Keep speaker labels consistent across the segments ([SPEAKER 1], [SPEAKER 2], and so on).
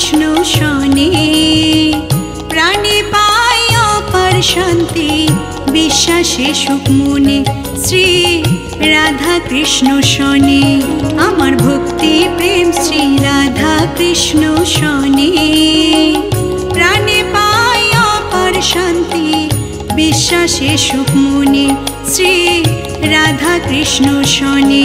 [SPEAKER 1] कृष्ण शोने प्राणे पाय अपार शांति विश्वासे सुख मने श्री राधा कृष्ण शोने आमार भक्ति प्रेम श्री राधा कृष्ण शोने प्राणे पाय अपार शांति विश्वासे सुख मने श्री राधा कृष्ण शोने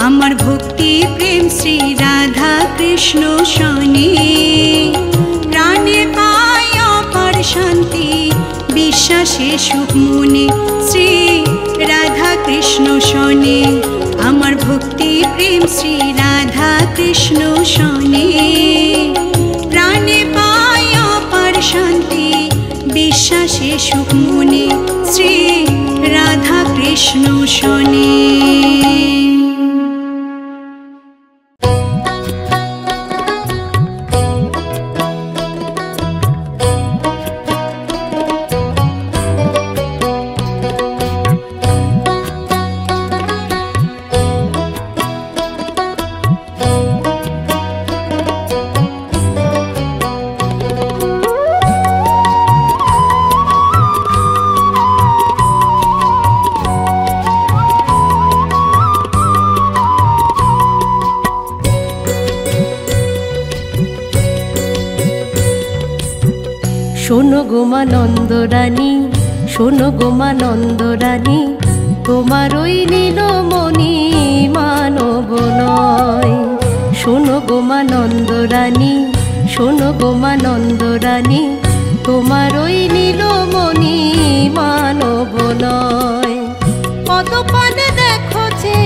[SPEAKER 1] आमार भक्ति प्रेम श्री राधा कृष्ण शोने प्राणे पाय अपार शांति विश्वासे सुख मने श्री राधा कृष्ण शोने आमार भक्ति प्रेम श्री राधा कृष्ण शोने प्राणे पाय अपार शांति विश्वासे सुख मने श्री राधा कृष्ण शोने
[SPEAKER 2] शोनो गो मा नंद रानी शोनो गो मा नंद रानी तोमार ओई नीलमणि मानव नय शोनो गो मा नंद रानी शोनो गो मा नंद रानी तोमार ओई नीलमणि मानव नय पदपाने देखो छे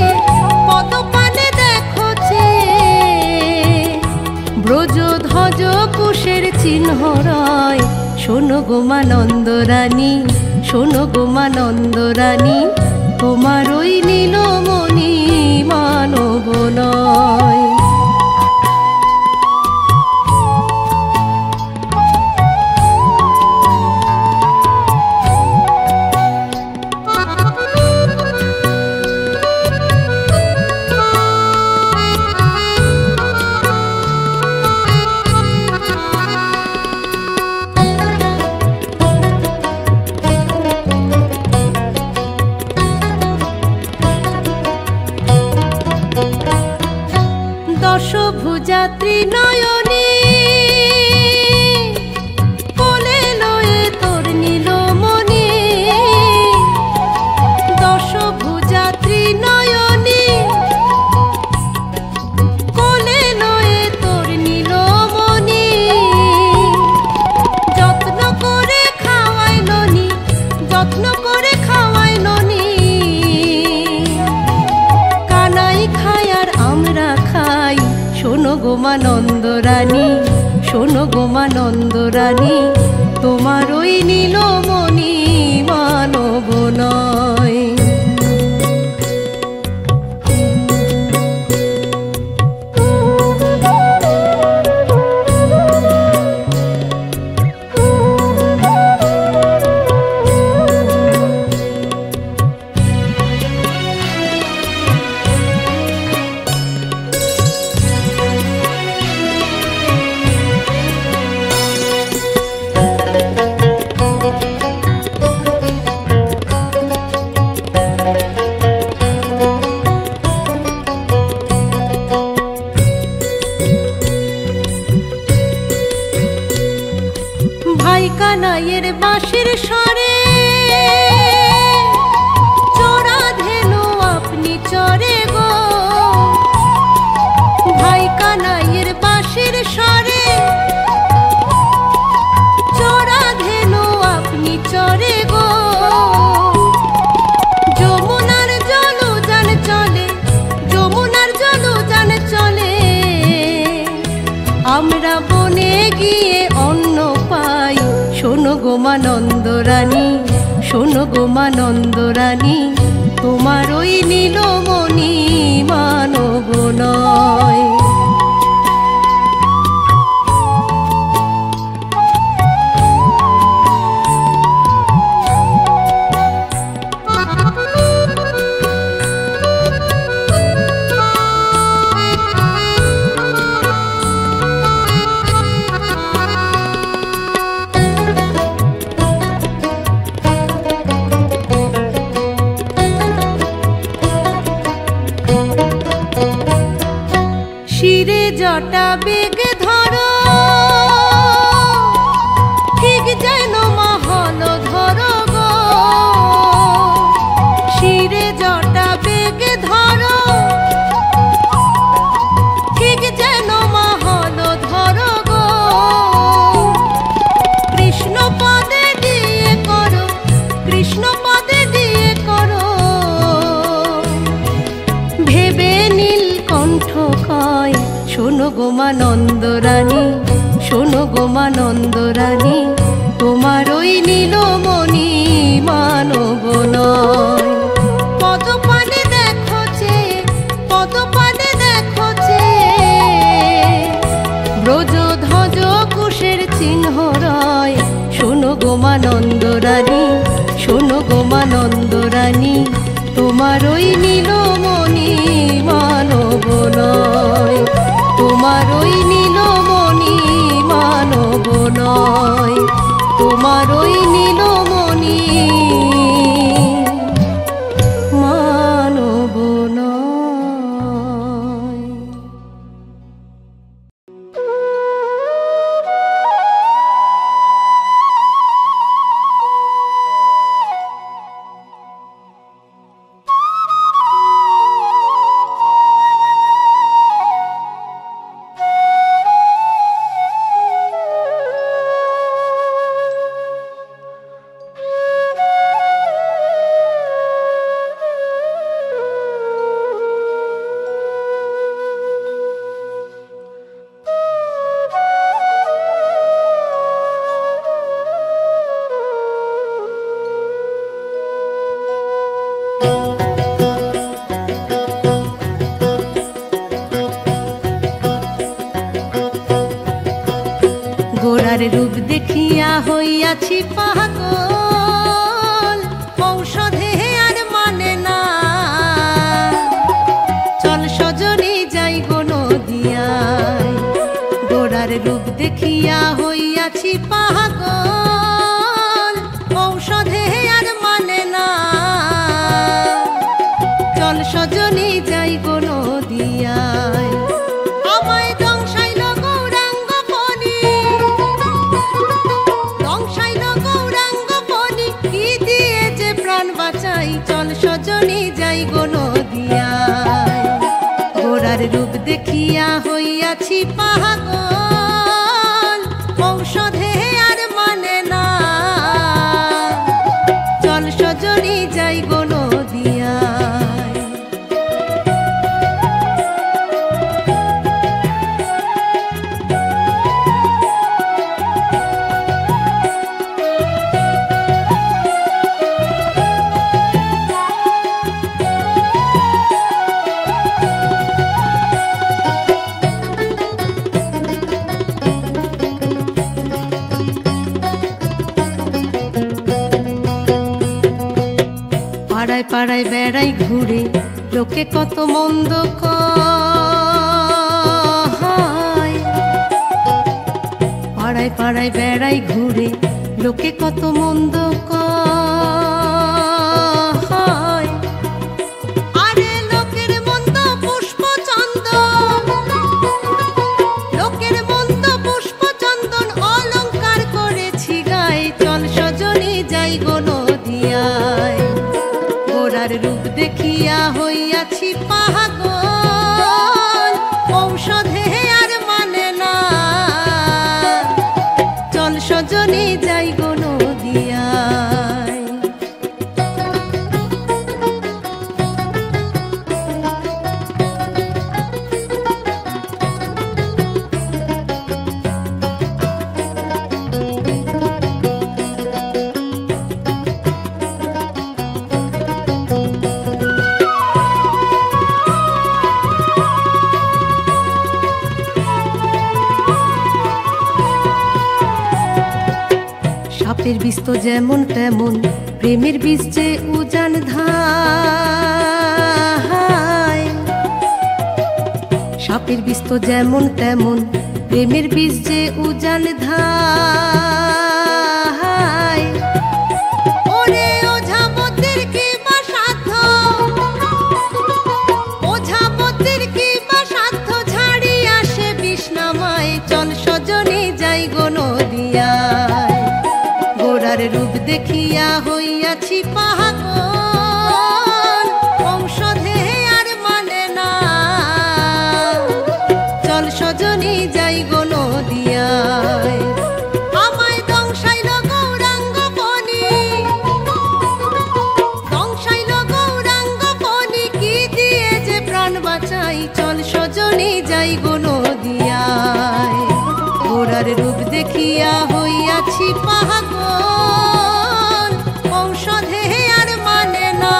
[SPEAKER 2] ब्रज ध्वज कुशेर चिन्ह रय शोनो गो मा नंद रानी शोनो गो मा नंद रानी तोमार ओई नीलमणि मानव नय দশভুজা ত্রিনয়নী কোলে লয়ে তোর নীলমণি, দশভুজা ত্রিনয়নী কোলে লয়ে তোর নীলমণি, যত্ন করে খাওয়াইলনি, যত্ন করে খাওয়াইলনি, কানাই খায় আর আমরা খাই। শোনো গো মা নন্দরানী, শোনো গো মা নন্দরানী, তোমার ওই নীলমণি মানব নয়। ভাই কানাইয়ের বাঁশির স্বরে চোরা ধেনু আপনি চরে গো, ভাই কানাইয়ের বাঁশির স্বরে চোরা ধেনু আপনি চরে গো, যমুনার জলযান চলে, যমুনার জলযান চলে, আমরা বনে গিয়ে অন্ন পাই। শোনো গো মা নন্দরানী, শোনো গো মা নন্দরানী, তোমার ওই নীলমণি মানব নয়। শিরে জটা বেগে ধরো, ঠিক যেন মহল ধরো গো, শিরে জটা বেগে ধরো, ঠিক যেন মহল ধরো গো, কৃষ্ণ পদে দিয়ে করো, কৃষ্ণ পদে দিয়ে করো, ভেবে নীল কণ্ঠ কয়। শোনো গো মা নন্দরানী, শোনো গো মা নন্দরানী, তোমার ওই নীলমণি মানব নয়। পদপানে দেখো যে, পদপানে দেখো যে, ব্রজ ধ্বজ কুশের চিহ্ন রয়। শোনো গো মা নন্দরানী, শোনো গো মা নন্দরানী, তোমার ওই নীলমণি মানব নয়, তোমার ওই নীলমণি মানব নয়, তোমার ওই নীলমণি মানব নয়। গোরার রূপ দেখিয়া হইয়াছি পাগল, ঔষধে আর মানে না, চল সজনে যাই গো নদিয়ায়। গোরার রূপ দেখিয়া হইয়াছি পাগল, ঔষধে আর মানে না, চল সজনে যাই গো নদিয়ায়। আমায় দংশা চল সজনী যাই গো নদিয়ায়। গোরার রূপ দেখিয়া হইয়াছি পাগল, ঔষধে আর মানে না, চল সজনী যাই গো নদিয়ায়। পাড়ায় পাড়ায় বেড়াই ঘুরে, লোকে কত মন্দ কয়। পাড়ায় পাড়ায় বেড়াই ঘুরে, লোকে কত মন্দ কয়। আরে লোকের মন্দ পুষ্প চন্দন, লোকের মন্দ পুষ্প চন্দন অলংকার করেছি গায়ে, চল সজনী যাই গো নদিয়ায়। গোরার রূপ দেখিয়া হইয়াছি পাগল, ঔষধে আর মানে না, চল সজনী যাই গো নদিয়ায়। সাপের বিষ তো যেমন তেমন, প্রেমের বিষ যে উজান ধায়। সাপের বিষ তো যেমন তেমন, প্রেমের বিষ যে উজান ধায়। ওরে ওঝাপতির কি বা সাধ্য, ওঝাপতির কি বা সাধ্য, ঝাড়ি আসে বিষ নামায়, চল সজনী যাই গো নদিয়ায়। গোরার রূপ দেখিয়া হইয়াছি পাগল, ঔষধে আর মানে না, চল সজনী যাই গো নদিয়ায়। আমায় দংশাইল গৌরাঙ্গ বনি, দংশাইল গৌরাঙ্গ বনি, কি দিয়ে যে প্রাণ বাঁচাই, চল সজনী যাই গো নদিয়ায়। গোরার রূপ দেখিয়া হইয়াছি পাগল, ঔষধে আর মানে না,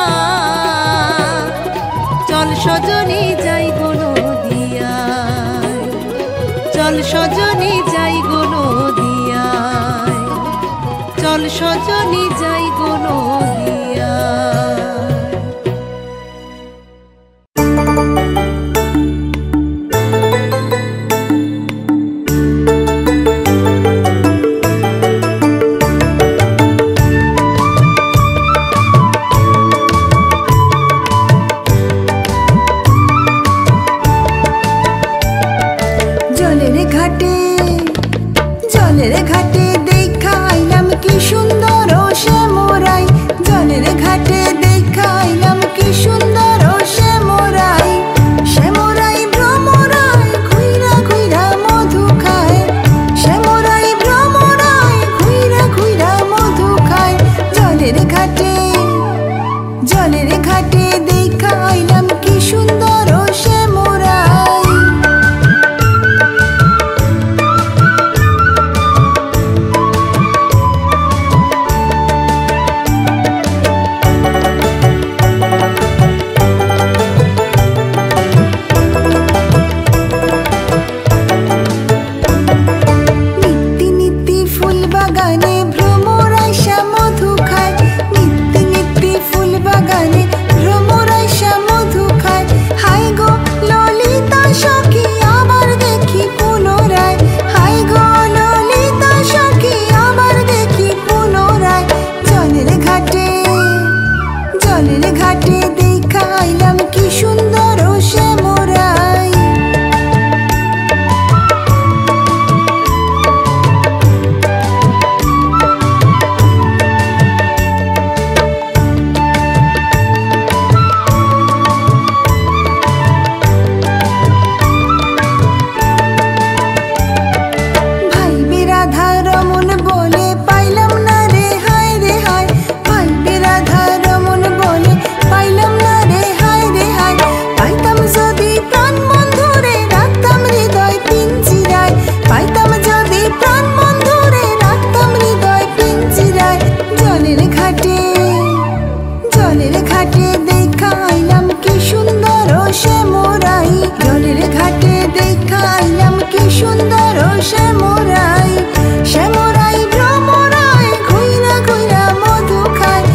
[SPEAKER 2] চল সজনী যাই গো নদিয়ায়। চল সজনী যাই গো নদিয়ায়, চল সজনী যাই গো নদিয়ায়।
[SPEAKER 3] জলের ঘাটে দেখাইলাম কি সুন্দর সে মোরাই, জলের ঘাটে জলের ঘাটে দেখাইলাম কি সুন্দর শ্যামরাই, জলের ঘাটে দেখাইলাম কি সুন্দর শ্যামরাই। শ্যামরাই ভ্রমরাই ঘুইরা ঘুইরা মধু খায়,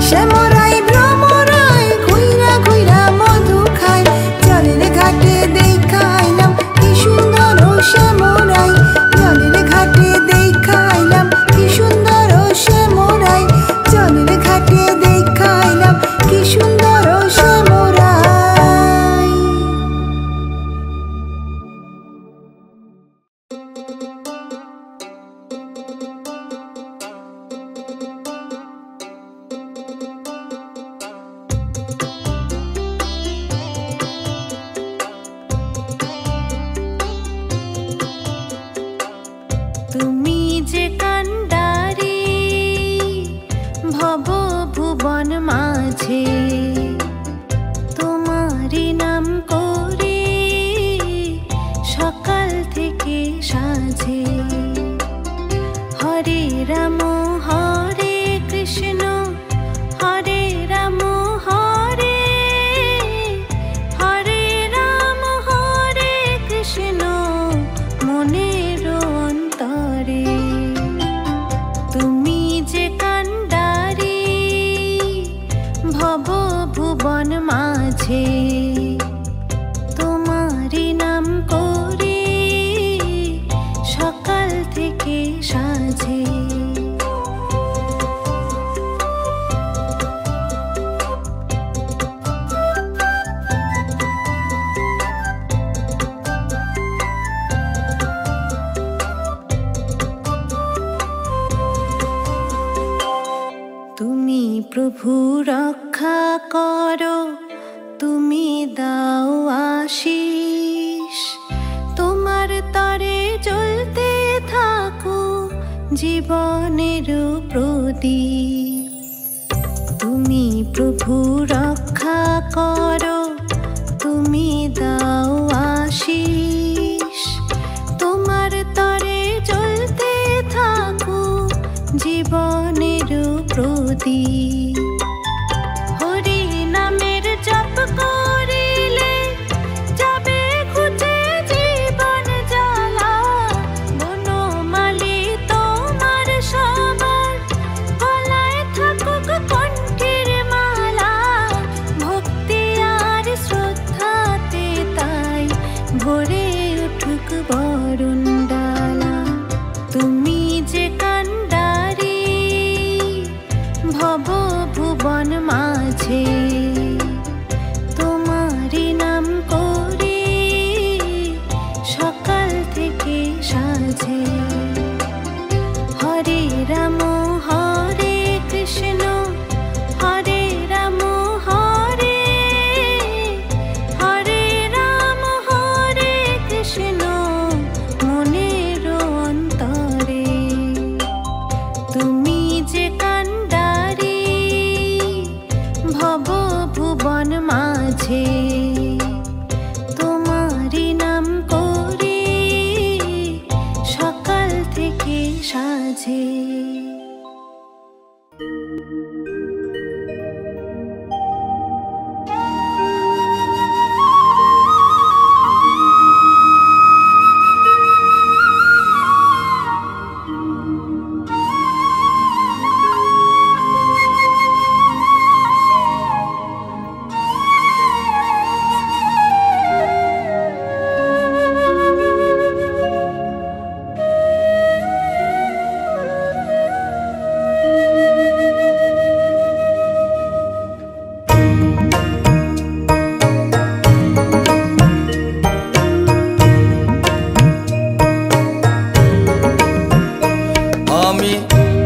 [SPEAKER 3] শ্যামরাই ভ্রমরাই ঘুইরা ঘুইরা মধু খায়। জলের ঘাটে দেখাইলাম কি সুন্দর শ্যামরাই, জলের ঘাটে দেখাইলাম কি সুন্দর শ্যামরাই, জলের ঘাটে দেখাইলাম কি সুন্দর শ্যামরাই।
[SPEAKER 2] তুমি যে কান্ডারি ভব ভুবন মাঝে, তোমারই নাম করে সকাল থেকে সাজে। হরে রাম হরে কৃষ্ণ, হরে রাম হরে হরে রাম হরে কৃষ্ণ মনের অন্তরে। তুমি যে কান্ডারি ভব ভুবন মাঝে, তোমারই নাম করে সকাল থেকে সাজে। তুমি প্রভু রক্ষা করো, তুমি দাও আশিস, তোমার তরে জ্বলতে থাকো জীবনের প্রদীপ। তুমি প্রভু রক্ষা করো, তুমি দাও আশিস, তোমার তরে জ্বলতে থাকো জীবনের প্রদীপ। হরি নামের জপ করিলে যাবে ঘুচে জীবন জ্বালা, বনমালী তোমার সবার গলায় থাকুক কণ্ঠের মালা। ভক্তি আর শ্রদ্ধাতে তাই ভরে উঠুক বরুণ ডালা। তুমি যে কান্ডারি ভব ভুবন মাঝে, তোমারই নাম করে সকাল থেকে সাজে। হরে রাম হরে কৃষ্ণ, হরে রাম হরে হরে রাম হরে কৃষ্ণ মনের অন্তরে। তুমি যে কান্ডারি ভব ভুবন মাঝে, তোমারই নাম করে সকাল থেকে সাজে।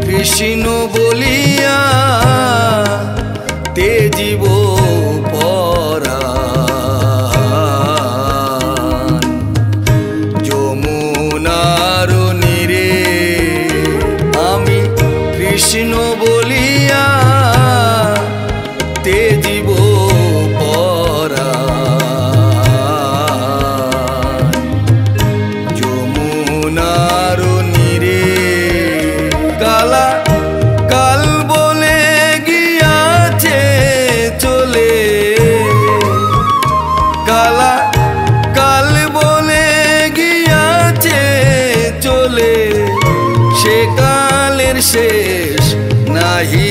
[SPEAKER 4] কৃষ্ণ বলিয়া তেজিব পরাণ, যমুনার নীরে আমি কৃষ্ণ বলিয়া তেজিব পরাণ, যমুনার নীরে কাল বলে গিয়াছে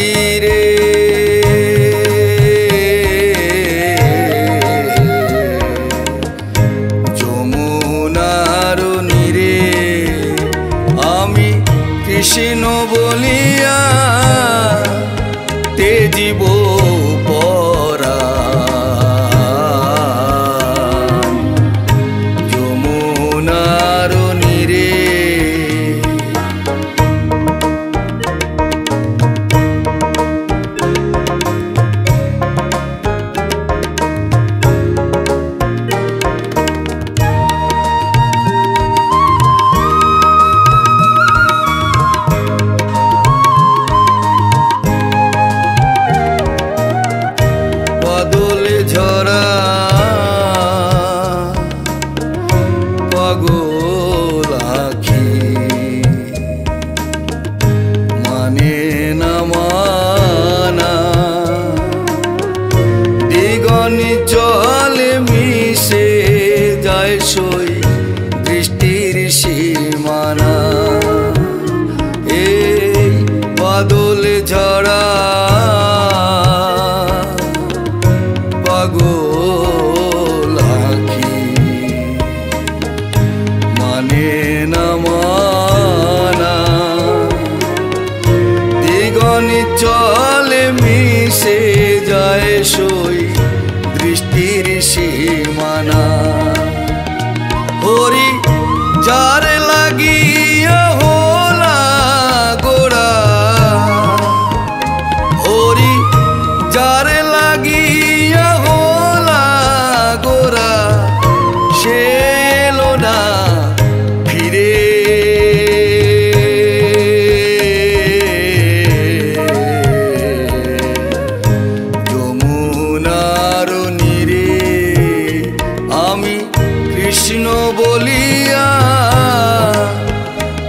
[SPEAKER 4] তীরে যমুনার নীরে আমি কৃষ্ণ বলিয়া তেজিব পরাণ যমুনার নীরে। বাদলে ঝরা পাগল আখি মানে না মানা দিগনি জলে মিশে যায় সই দৃষ্টির সীমানা। এই বাদলে ঝরা পাগল আখি মানে না মানা দিগনি চলে মিশে যায় সই দৃষ্টির সীমানা। হরি যার লাগিয়া হোলা গোড়া হরি যার লাগিয়া হোলা গোরা সে এলো না ফিরে। যমুনার নীরে আমি কৃষ্ণ বলিয়া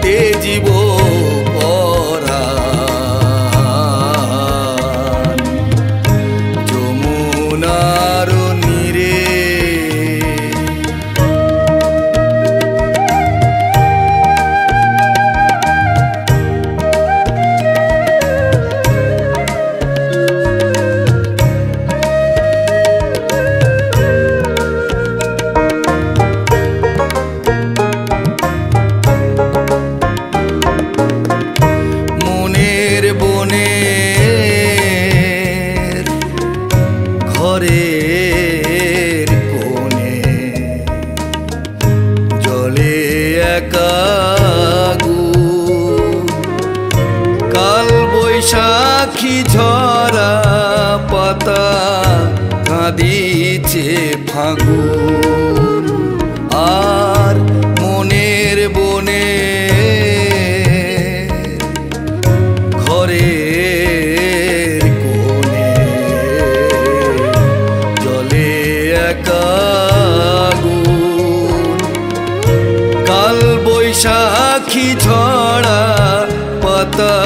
[SPEAKER 4] তেজিব পরাণ যমুনার নীরে। মনের বনের ঘরের কোণে জলে একা কাল বৈশাখী ঝরা পাতা কাঁদিছে ফাগুন। আর মনের বনে ঘরের কোণে জলে একা কাল বৈশাখী ঝরা পাতা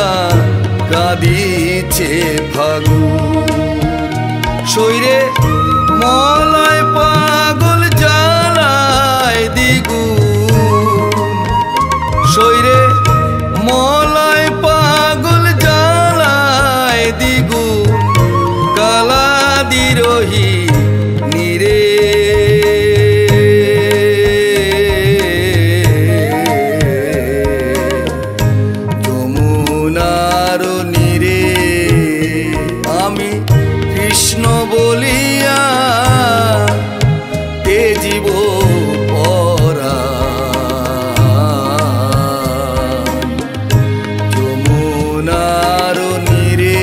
[SPEAKER 4] কাঁদিছে ফাগুন। শৈরে মলয় পাগল জ্বালায় দ্বিগুণ শৈরে মলয় পাগল জ্বালায় দ্বিগুণ কালা দিরোহী নীরে। যমুনার নীরে আমি কৃষ্ণ বলিয়া তেজিব পরাণ যমুনার নীরে।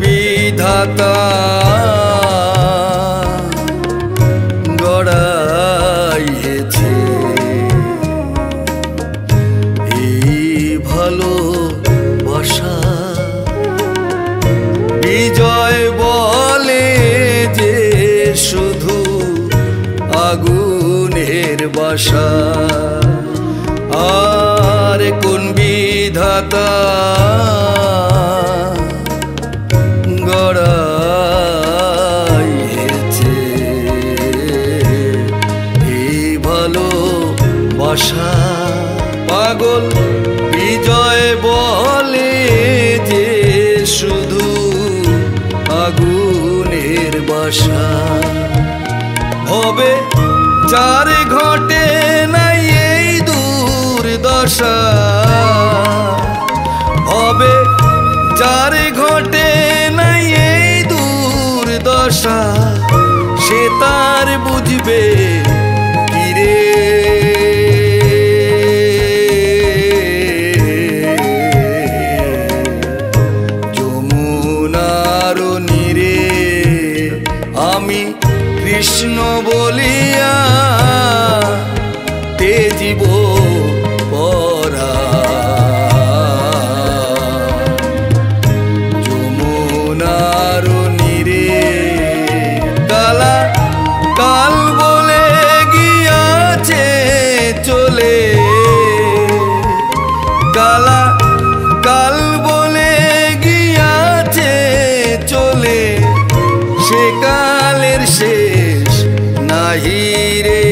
[SPEAKER 4] বিধাতা গড়াইছে এই ভালোবাসা বিজয় বলে যে শুধু আগুনের বাসা। আর কোন বিধাতা গড়াইছে এই ভালোবাসা। পাগল বিজয় বলে যে শুধু আগুনের বাসা। হবে যার ঘটে নাই এই দুর্দশা, হবে যার ঘটে নাই এই দুর্দশা, সে তার বুঝবে কিরে। যমুনার নীরে আমি কৃষ্ণ বলিয়া তেজিব পরা। যমুনার নীরে কালা কাল বলে গিয়াছে চলে, কালা কাল বলে গিয়াছে চলে, সে কালের শেষ নাহি রে।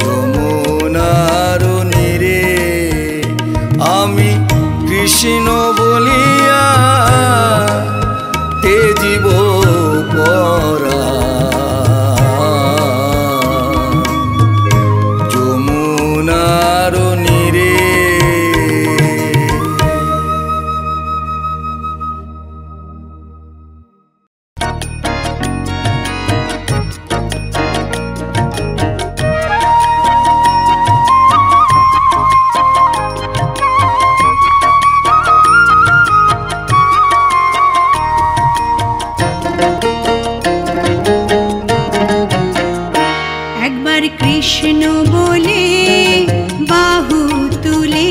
[SPEAKER 4] যমুনার নীরে আমি কৃষ্ণ বলিয়া তেজিব পরা। যমুনার নীরে
[SPEAKER 1] একবার কৃষ্ণ বলে বাহু তুলে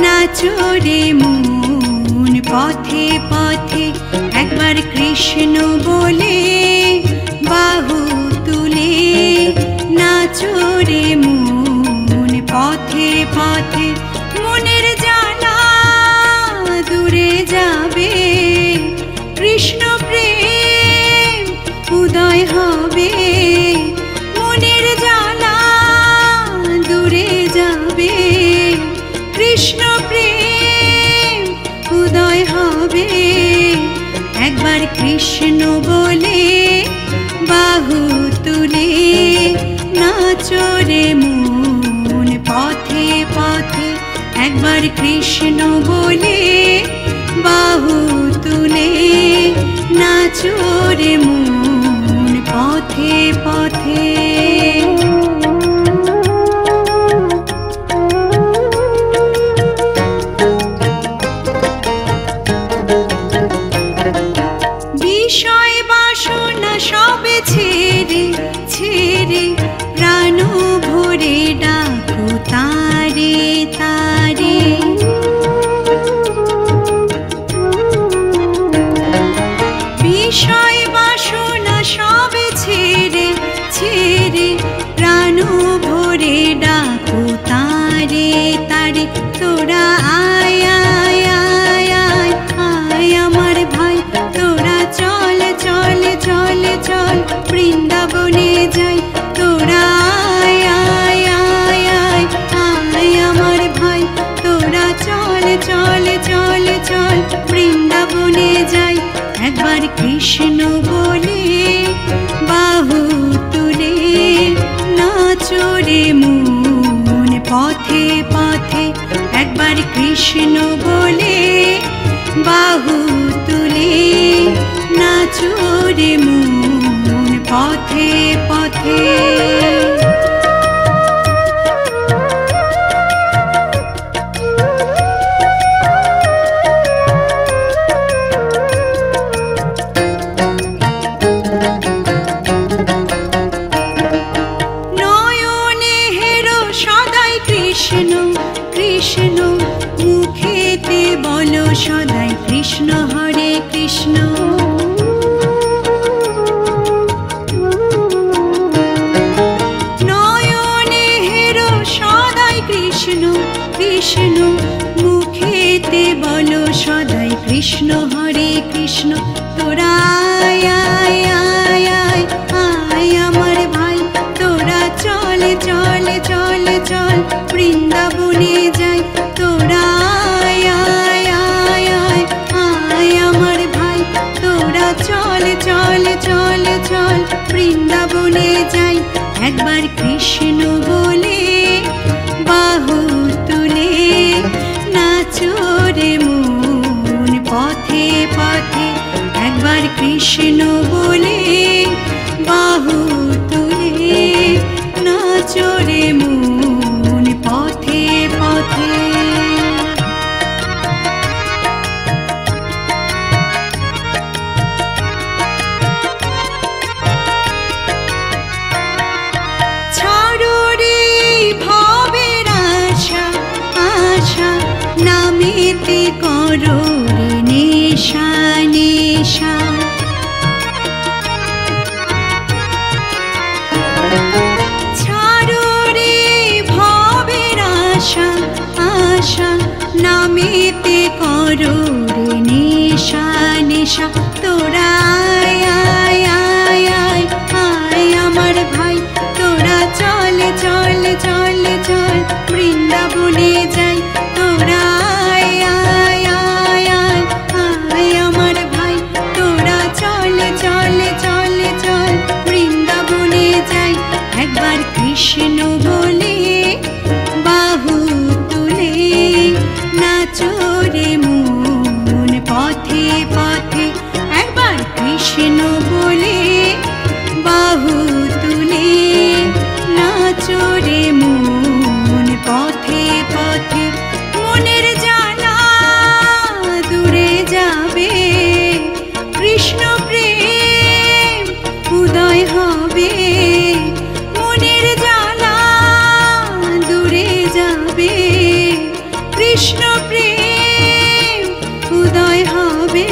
[SPEAKER 1] নাচো রে মন পথে পথে। একবার কৃষ্ণ বলে বাহু তুলে নাচো রে মন পথে পথে। মনের জ্বালা দূরে যাবে, কৃষ্ণ প্রেম উদয় হবে। মনের জ্বালা দূরে যাবে, কৃষ্ণ প্রেম উদয় হবে। একবার কৃষ্ণ বলে বাহু তুলে নাচো রে মন পথে পথে। একবার কৃষ্ণ বলে বাহু তুলে নাচো রে মন পথে পথে। বিষয় বাসনা সবে ছেড়ে ছেড়ে প্রাণ ভরে ডাকো তারে তারে। বিষয় বাসনা সবে ছেড়ে ছেড়ে প্রাণ ভরে ডাকো তারে তারে। তোরা আয় আয় আয় আয় আয় আমার ভাই, তোরা চল চল চল চল বৃন্দাবনে যাই। তোরা আয় আয় আয় আয় আয় আমার ভাই, তোরা চল চল চল চল বৃন্দাবনে যাই। একবার কৃষ্ণ বলে বাহু তুলে নাচো রে মন পথে পথে। একবার কৃষ্ণ বলে বাহু তুলে নাচো রে মন পথে পথে। নয়নে হেরো সদাই কৃষ্ণ কৃষ্ণ, মুখেতে বলো সদাই কৃষ্ণ হরে কৃষ্ণ। কৃষ্ণ হরে কৃষ্ণ তোরা আয় আয় আয় আয় আয় আমার ভাই তোরা চলে চলে চলে চল বৃন্দাবনে যাই তোরা আয় আয় আয় আয় আয় আমার ভাই তোরা চলে চলে চলে চল বৃন্দাবনে যাই একবার কৃষ্ণ বলে বাহু তুলে নাচো রে মন পথে পথে একবার কৃষ্ণ বলে বাহু তুলে নাচো রে মন পথে পথে ছাড়ো রে ভবের আশা আশা নামেতে করো রে নেশা নেশা ছাড়ো রে ভবের আশা আশা নামেতে করো রে নেশা নেশা তোরা আয় আয় আয় আয় আয় আমার ভাই তোরা চলে চলে চলে চল বৃন্দাবনে যাই তোরা আয় আয় আয় আয় আয় আমার ভাই তোরা চলে চলে চলে চল বৃন্দাবনে যাই একবার কৃষ্ণ বলে বাহু তুলে নাচো রে মন পথে পথে একবার কৃষ্ণ বলে বাহু তুলে নাচো রে মন পথে পথে মনের জ্বালা দূরে যাবে কৃষ্ণ প্রেম উদয় হবে মনের জ্বালা দূরে যাবে কৃষ্ণ প্রেম উদয় হবে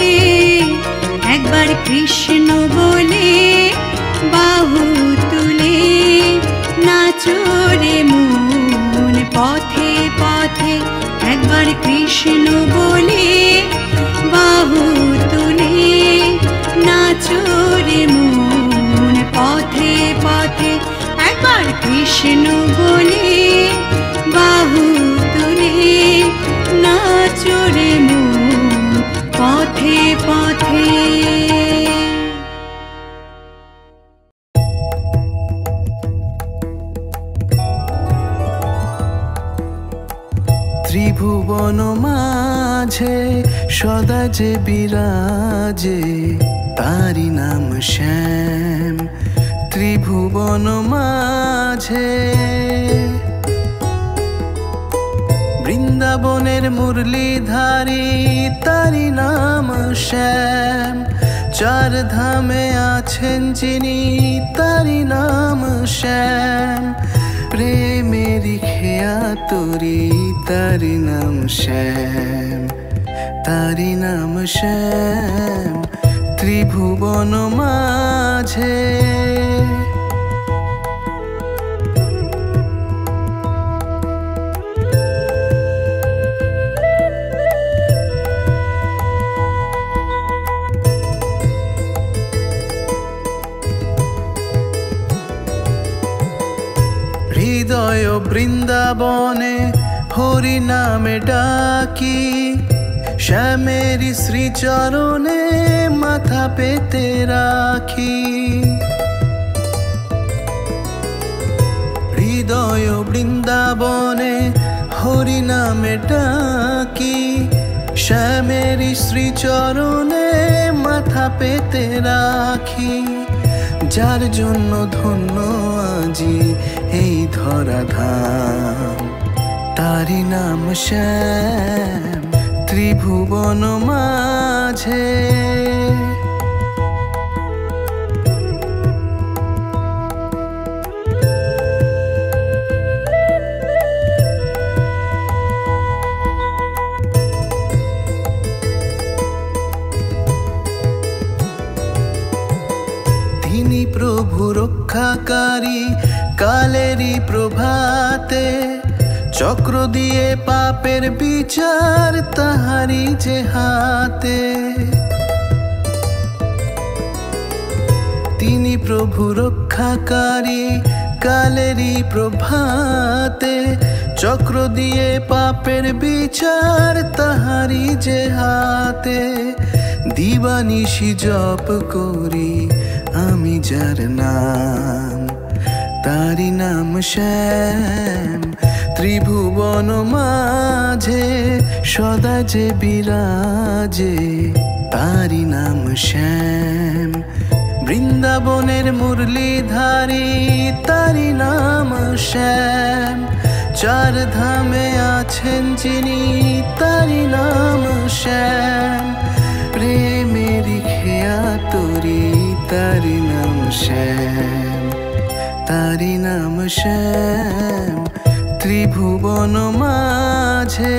[SPEAKER 1] একবার কৃষ্ণ বলে বাহু তুলে নাচো রে মন পথে পথে একবার কৃষ্ণ বলে বাহু তুলে নাচো রে মন পথে পথে একবার কৃষ্ণ বলে বাহু তুলে নাচো রে মন পথে পথে
[SPEAKER 5] ত্রিভুবন মাঝে সদা যে বিরাজে তারি নাম শ্যাম ত্রিভুবন মাঝে বৃন্দাবনের মুরলীধারী তারি নাম শ্যাম চার ধামে আছেন যিনি তারি নাম শ্যাম প্রেমেরি খেয়া তোরি তারি নাম শ্যাম তারি নাম শ্যাম ত্রিভুবন মাঝে হৃদয় বৃন্দাবনে হরি নামে ডাকি শ্যামেরি শ্রীচরণে মাথা পেতে রাখি হৃদয় বৃন্দাবনে হরি নামে ডাকি শ্যামেরি শ্রীচরণে মাথা পেতে রাখি যার জন্য ধন্য আজি এই ধরাধাম তারি নাম শ্যাম ত্রিভুবন মাঝে তিনি প্রভু রক্ষাকারী কালেরই প্রভাতে চক্র দিয়ে পাপের বিচার তাহারি যে হাতে। তিনি প্রভু রক্ষাকারী কালেরই প্রভাতে, চক্র দিয়ে পাপের বিচার তাহারি যে হাতে। দিবানিশি জপ করি আমি যার নাম, তারি নাম শ্যাম। ত্রিভুবন মাঝে সদা যে বিরাজে, তারি নাম শ্যাম। বৃন্দাবনের মুরলীধারী তারি নাম শ্যাম। চার ধামে আছেন যিনি তারি নাম শ্যাম। প্রেমেরি খেয়া তোরি তারি নাম শ্যাম, তারি নাম শ্যাম। ত্রিভুবন মাঝে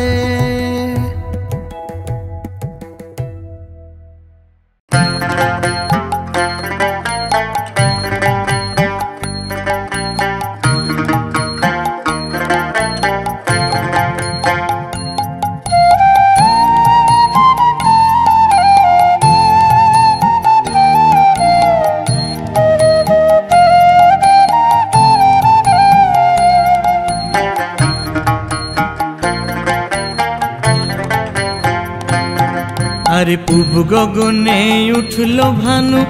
[SPEAKER 6] আরে পূব গগনে উঠলো ভানু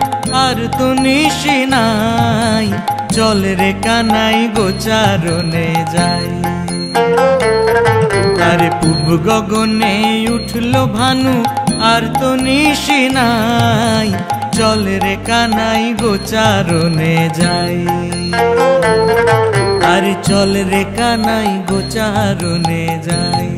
[SPEAKER 6] আর তো নিশি নাই, চল রে কানাই গোচারণে যাই। আরে পূব গগনে উঠলো ভানু আর তো নিশি নাই, চল রে কানাই গোচারণে যাই। আরে চল রে কানাই গোচারণে যাই।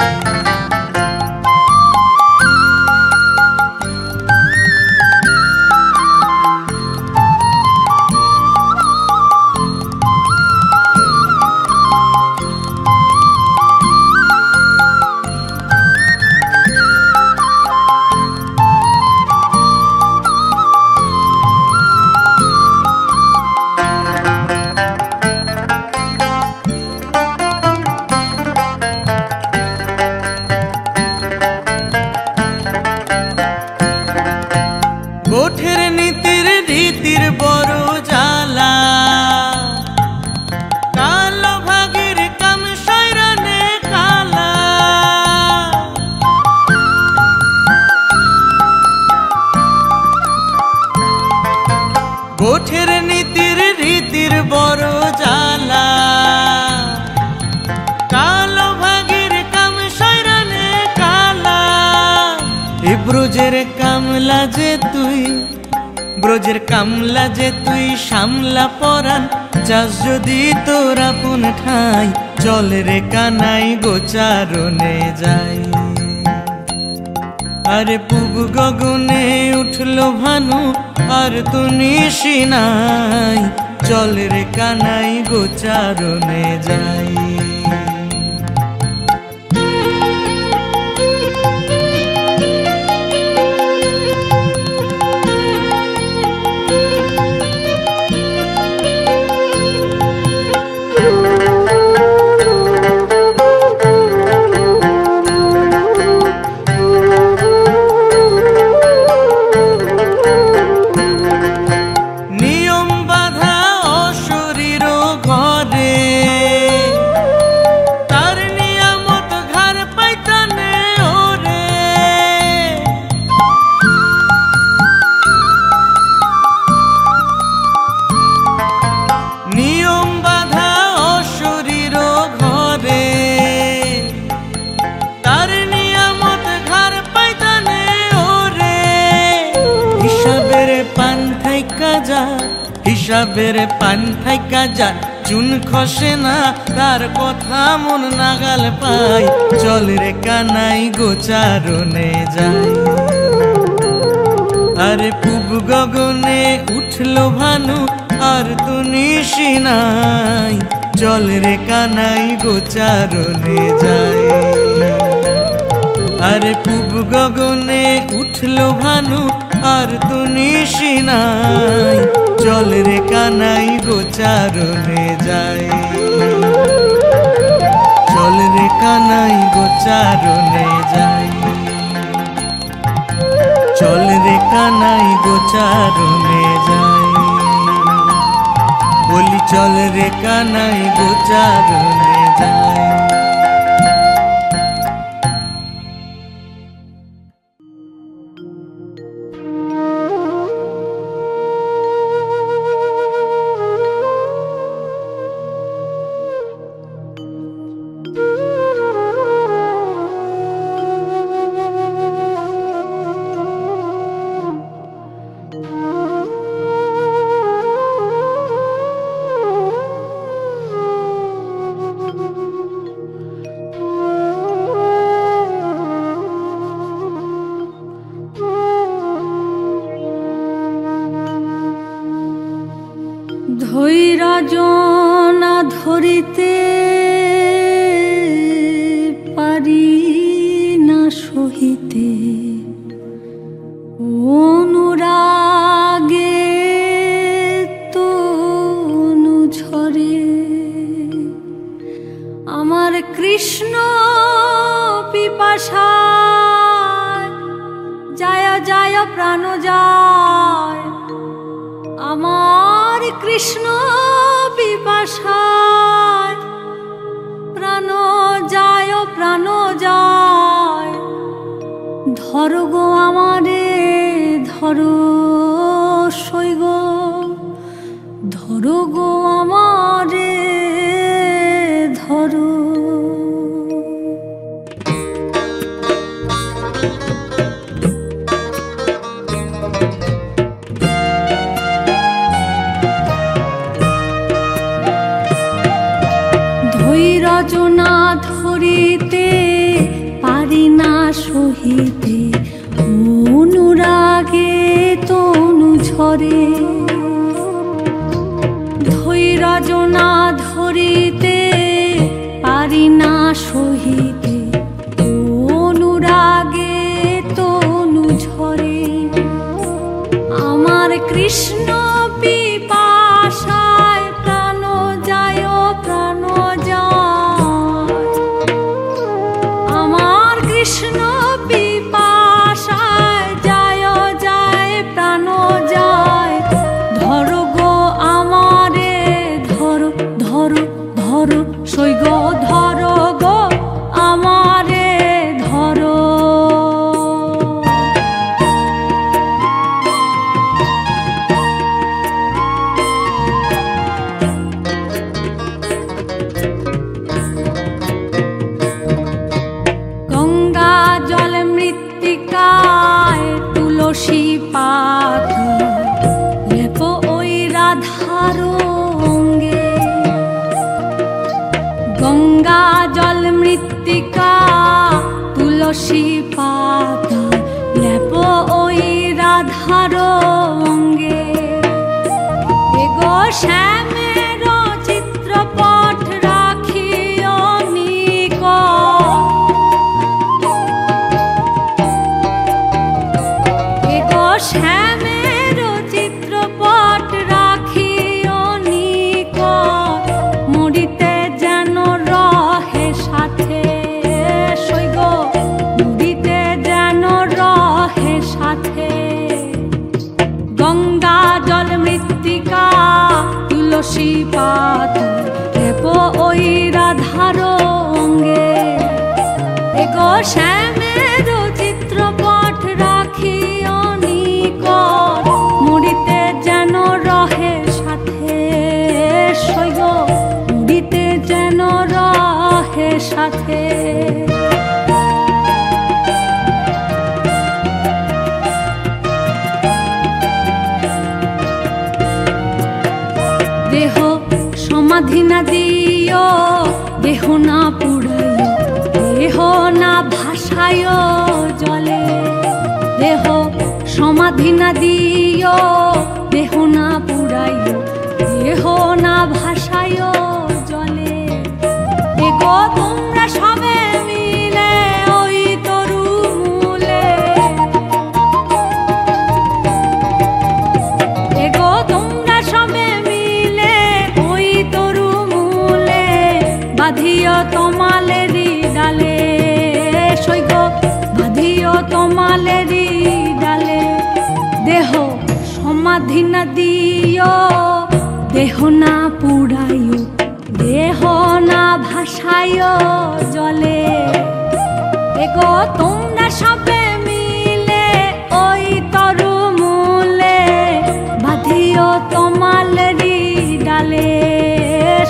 [SPEAKER 6] গোঠের নীতির রীতির বড় জ্বালা, কালো ভাগের কাম সৈরানে কালা। গোঠের নীতির রীতির বড় জ্বালা, কালো ভাগের কাম সৈরানে কালা। এ ব্রজের কামলা যে তুই, ব্রজের কামলা যে তুই সামলা পরান, চাস যদি তোর আপন ঠাই, চল রে কানাই গোচারণে যাই। আরে পূব গগনে উঠলো ভানু আর তো নিশি নাই, চল রে কানাই গোচারণে যাই। হিসাবের পান থাইকা যা, চুন খসে না তার কথা মন নাগাল পাই, চল রে কানাই গোচারণে যাই। আরে পূব গগনে উঠলো ভানু আর তো নিশি নাই, চল রে কানাই গোচারণে যাই। আরে পূব গগনে উঠলো ভানু আর তো নিশি নাই, চল রে কানাই গোচারণে যাই। চল রে গোচারণে যাই। চল রে কানাই গোচারণে যাই, বলি চল রে কানাই গোচারণে যাই।
[SPEAKER 1] ধৈর্য না ধরিতে পারি না সহিতে অনুরাগে তনু ঝরে। আমার কৃষ্ণ পিপাসা যায় যায় প্রাণ যায়, আমার কৃষ্ণ পিপাসায় প্রাণ যায় প্রাণ যায়। ধরো গো আমারে ধরো সইগ, ধরো গো আমারে ধরো। ধৈর্য না ধরিতে পারি না সহিতে অনুরাগে তনু ঝরে। ধৈর্য না ধরিতে পারি না সহিতে অনুরাগে তনু ঝরে। আমার কৃষ্ণ পিপাসায় প্রাণ যায় প্রাণ যায়, আমার কৃষ্ণ পিপাসায় যায় যায় প্রাণ যায়। ধরো গো আমারে ধরো ধরো ধরো সইগ, ধরো গো আমারে ধরো। গঙ্গা জল মৃত্তিকায় তুলসী পাতা লেপো ওই রাধার অঙ্গে। গঙ্গা জল মৃত্তিকা তুলসী পাতা লেপো ওই রাধার অঙ্গে। এগো শ্যামের চিত্রপট রাখিও নিকট, এগো শ্যামের চিত্রপট রাখিও নিকট। মরিতে যেন রহে সাথে সইগ, মরিতে যেন রহে সাথে। গঙ্গা জল মৃত্তিকা তুলসী পাতা লেপো ওই রাধার অঙ্গে। এগো শ্যামের চিত্রপট রাখিও নিকট, মরিতে যেন রহে সাথে সইগ, মরিতে যেন রহে সাথে। দেহ সমাধি না দিও, দেহ না পুড়াইও, দেহ না ভাসাইও জলে। দেহ সমাধি না দিও, দেহ না পুড়াইও, দেহ না ভাসাইও জলে। এগো তোমরা সবে মিলে ওই তরু মূলে, এগো তোমরা সবে মিলে ওই তরু মূলে বাঁধিও তোমালেরই ডালে। সমাধি না দিও, দেহ না পুড়াইও, দেহ না ভাসাইও জলে। এগো তোমরা সবে মিলে ওই তরু মূলে বাঁধিও তোমালেরি ডালে,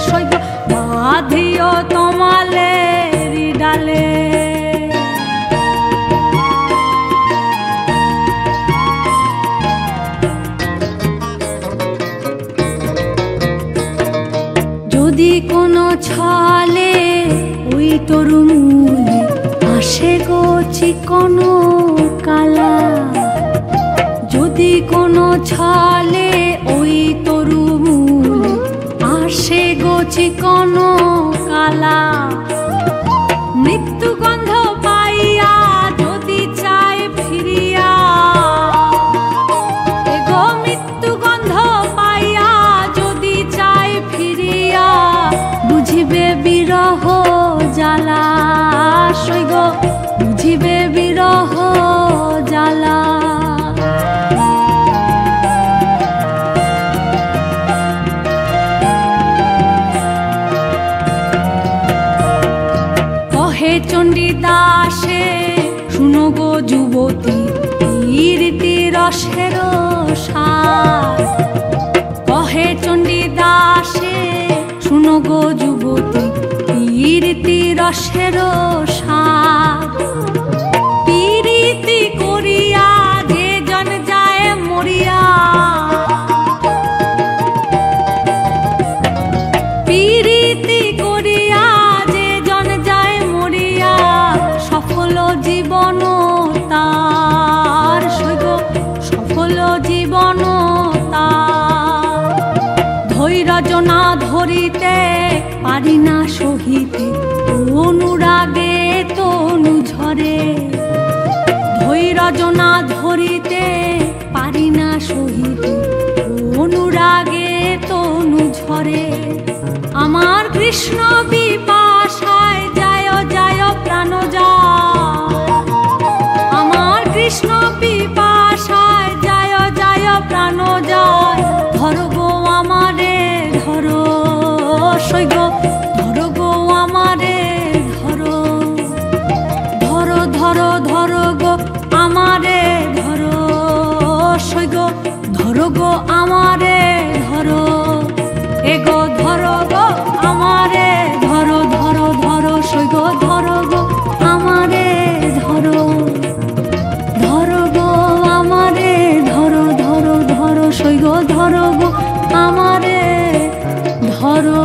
[SPEAKER 1] সৈগ বাঁধিও তোমালেরি ডালে। যদি কোনো ছলে ওই তরু মূলে আসে গো চিকনো কালা, যদি কোনো ছলে ওই তরু মূলে আসে গো চিকনো কালা, মৃত্যু গন্ধ পাইয়া যদি চায় ফিরিয়া, এগো মৃত্যু গন্ধ পাইয়া যদি চায় ফিরিয়া, বুঝিবে বিরহ জ্বালা, সৈগ বুঝিবে বিরহ জ্বালা। কহে চণ্ডীদাসে শুনো গো যুবতী রীতি রসের সার, কহে চণ্ডীদাসে শুনো গো যুবতী রীতি রসের সার। পীরিতি করিয়া যে জন যায় মরিয়া, পীরিতি করিয়া যে জন যায় মরিয়া, সফল জীবন তার, সৈগ সফল জীবন তার। ধৈর্য না ধরিতে পারি না সহিতে, অনুরাগে তনু ঝরে। ধৈর্য না ধরিতে পারি না সহিতে, অনুরাগে তনু ঝরে। আমার কৃষ্ণ বিপাশায় যায় যায় প্রাণ যায়, আমার কৃষ্ণ বিপাশায় যায় যায় প্রাণ যায়। ধরো গো আমারে ধরো, সৈগ ধরো গো আমারে ধরো, ধরো ধরো ধরো গো আমারে ধরো, সৈগ ধরো গো আমারে ধরো। এগো ধরো গো আমারে ধরো, ধরো ধরো সৈগ ধরো গো আমারে ধরো, ধরো গো আমারে ধরো, ধরো ধরো সৈগ ধরো গো আমারে ধরো।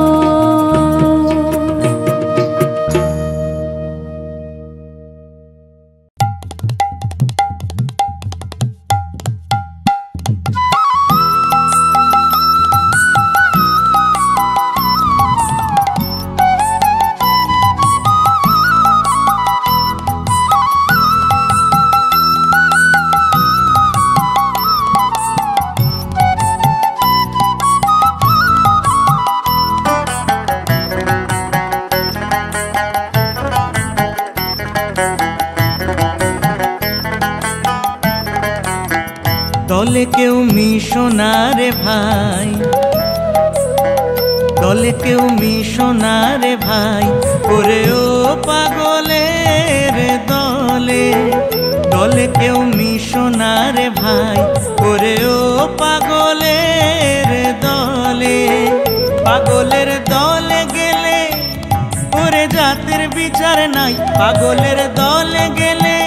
[SPEAKER 6] দলে কেউ মিশো না রে ভাই, দলে কেউ মিশো না রে ভাই, ওরে ও পাগলের দলে। দলে কেউ মিশো না রে ভাই, ওরে ও পাগলের দলে। পাগলের দলে গেলে ওরে জাতের বিচার নাই, পাগলের দলে গেলে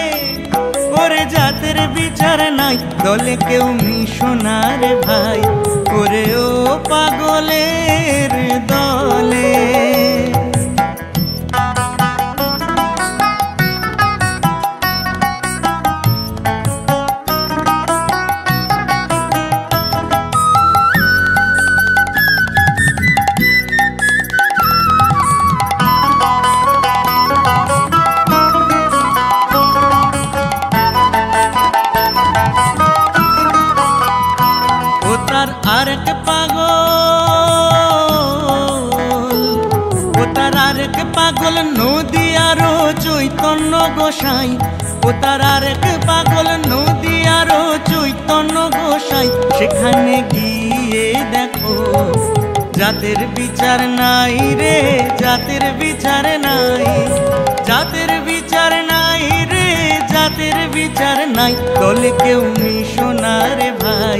[SPEAKER 6] ওরে জাতের বিচার নাই। দলে কেউ মিশো না রে ভাই, ওরে ও পাগলের দলে। আরেক পাগল নদী আরো চৈতন্য গোসাই, ও তার আরেক পাগল নদী আরো চৈতন্য চৈতন্য গোসাই সেখানে গিয়ে দেখো জাতের বিচার নাই রে, জাতের বিচার নাই, জাতের বিচার নাই রে, জাতের বিচার নাই। দলে কেউ মিশো না রে ভাই,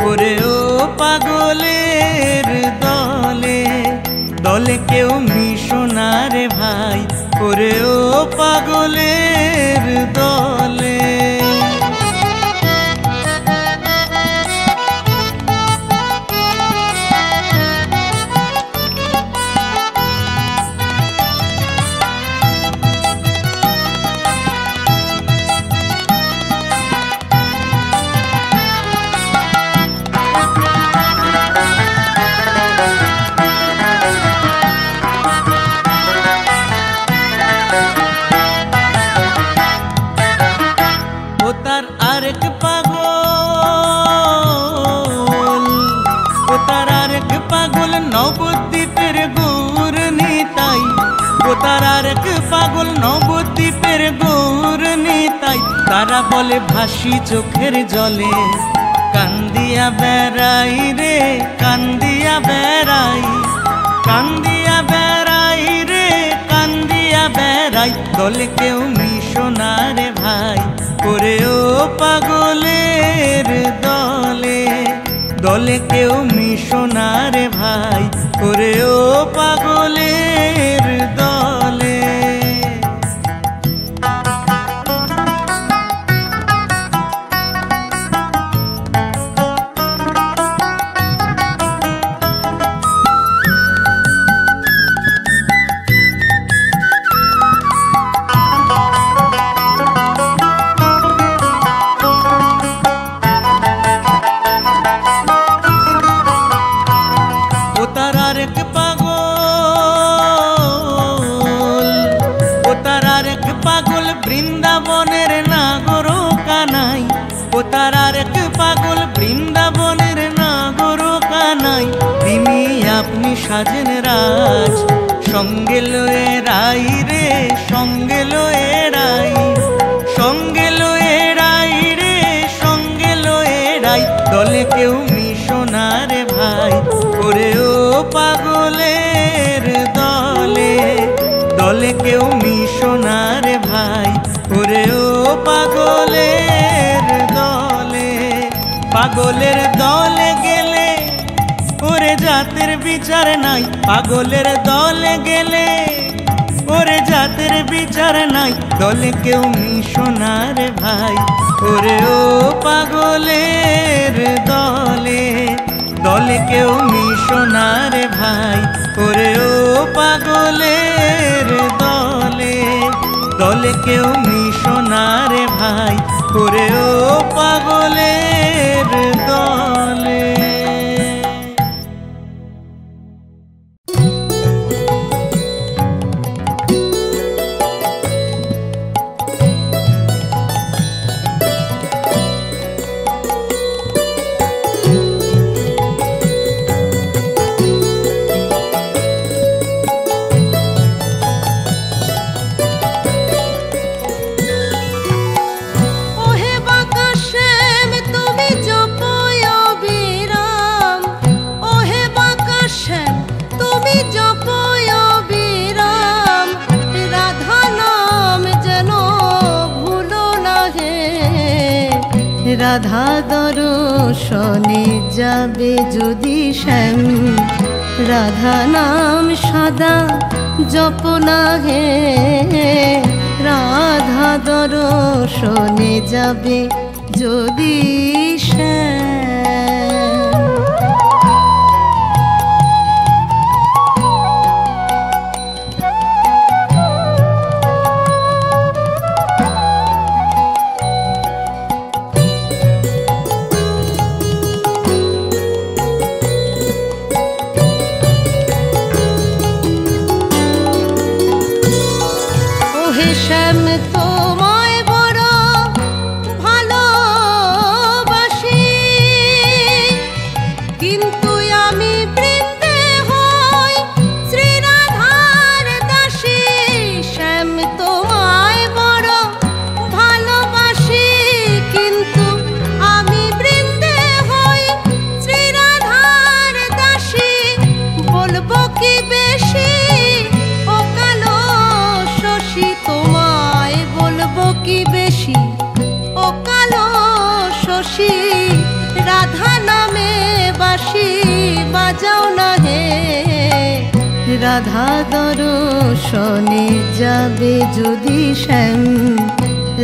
[SPEAKER 6] ওরে ও পাগলের দলে, দলে কেউ মিশো না রে ভাই, ওরে ও পাগলের দলে। ও তার আরেক পাগল, ও তার আরেক পাগল নবদ্বীপের গৌর নিতাই, ও তার আরেক পাগল নবদ্বীপের গৌর নিতাই। তারা বলে ভাসি চোখের জলে, কান্দিয়া বেড়াই রে, কান্দিয়া বেড়াই, কান্দিয়া বেড়াই রে, কান্দিয়া বেড়াই। দলে কেউ মিশো না রে ভাই, ওরে ও পাগলের দলে, দলে কেউ মিশো না রে ভাই, ওরে ও পাগলের দলে। বৃন্দাবনের নাগর কানাই, ও তার আরেক পাগল বৃন্দাবনের নাগর কানাই। তিনি আপনি সাজেন রাজ, সঙ্গে লয়ে রাই রে, সঙ্গে লয়ে রাই, সঙ্গে লয়ে রাই রে, সঙ্গে লয়ে রাই। দলে কেউ মিশো না রে ভাই, ওরে ও পাগলের দলে, দলে কেউ মিশো না রে ভাই, ওরে ও পাগলের দলে। পাগলের দলে গেলে ওরে জাতের বিচার নাই, পাগলের দলে গেলে ওরে জাতের বিচার নাই। দলে কেউ মিশো না রে ভাই, ওরে ও পাগলের দলে, দলে কেউ মিশো না রে ভাই, ওরে ও পাগলের দলে, দলে কেউ মিশো না রে ভাই, ওরে ও পাগলের দলে।
[SPEAKER 2] রাধা দর্শনে যাবে যদি শ্যাম, রাধা নাম সদা জপনা হে। রাধা দর্শনে যাবে যদি শ্যাম। শ্যাম তোমায় বড় ভালোবাসি, কিন্তু আমি বৃন্দে হই শ্রীরাধার দাসী। শ্যাম তোমায় বড় ভালোবাসি, কিন্তু আমি যাও না হে রাধা দর্শনে যাবে যদি শ্যাম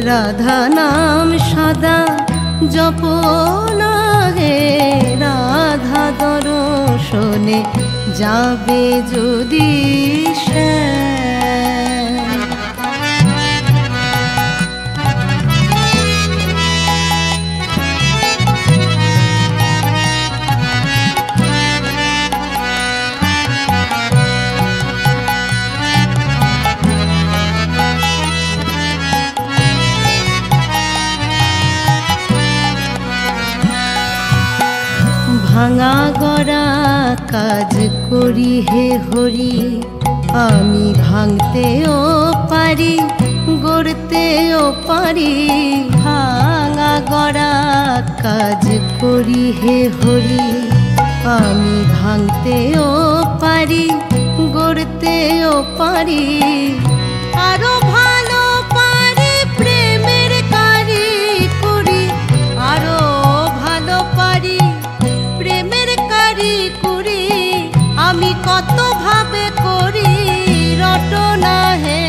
[SPEAKER 2] রাধা নাম সদা জপ না হে রাধা দর্শনে যাবে যদি শ্যাম। ভাঙা গড়া কাজ করি হে হরি আমি ভাঙতেও পারি গড়তেও পারি ভাঙা গড়া কাজ করি হে হরি আমি ভাঙতেও পারি গড়তেও পারি আরো ভালো পারি প্রেমের কারি করি আরো ভালো পারি প্রেমের কারি করি আমি কত ভাবে করি রটনা হে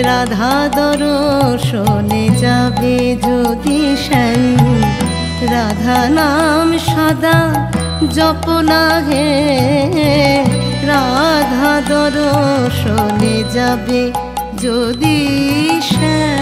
[SPEAKER 2] রাধা দর্শনে যাবে যদি শ্যাম রাধা নাম সদা জপ না হে রাধা দর্শনে যাবে যদি শ্যাম।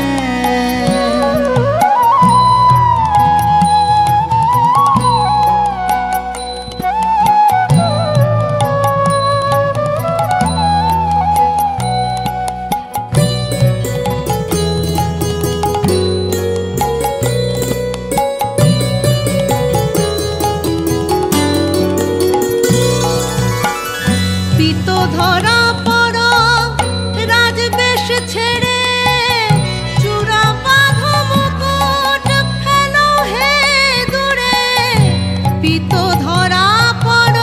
[SPEAKER 2] ধরা পড় রাজবেশ ছেড়ে চূড়া বাঁধো মুকুট ফেলো হে দূরে পিত ধরা পড়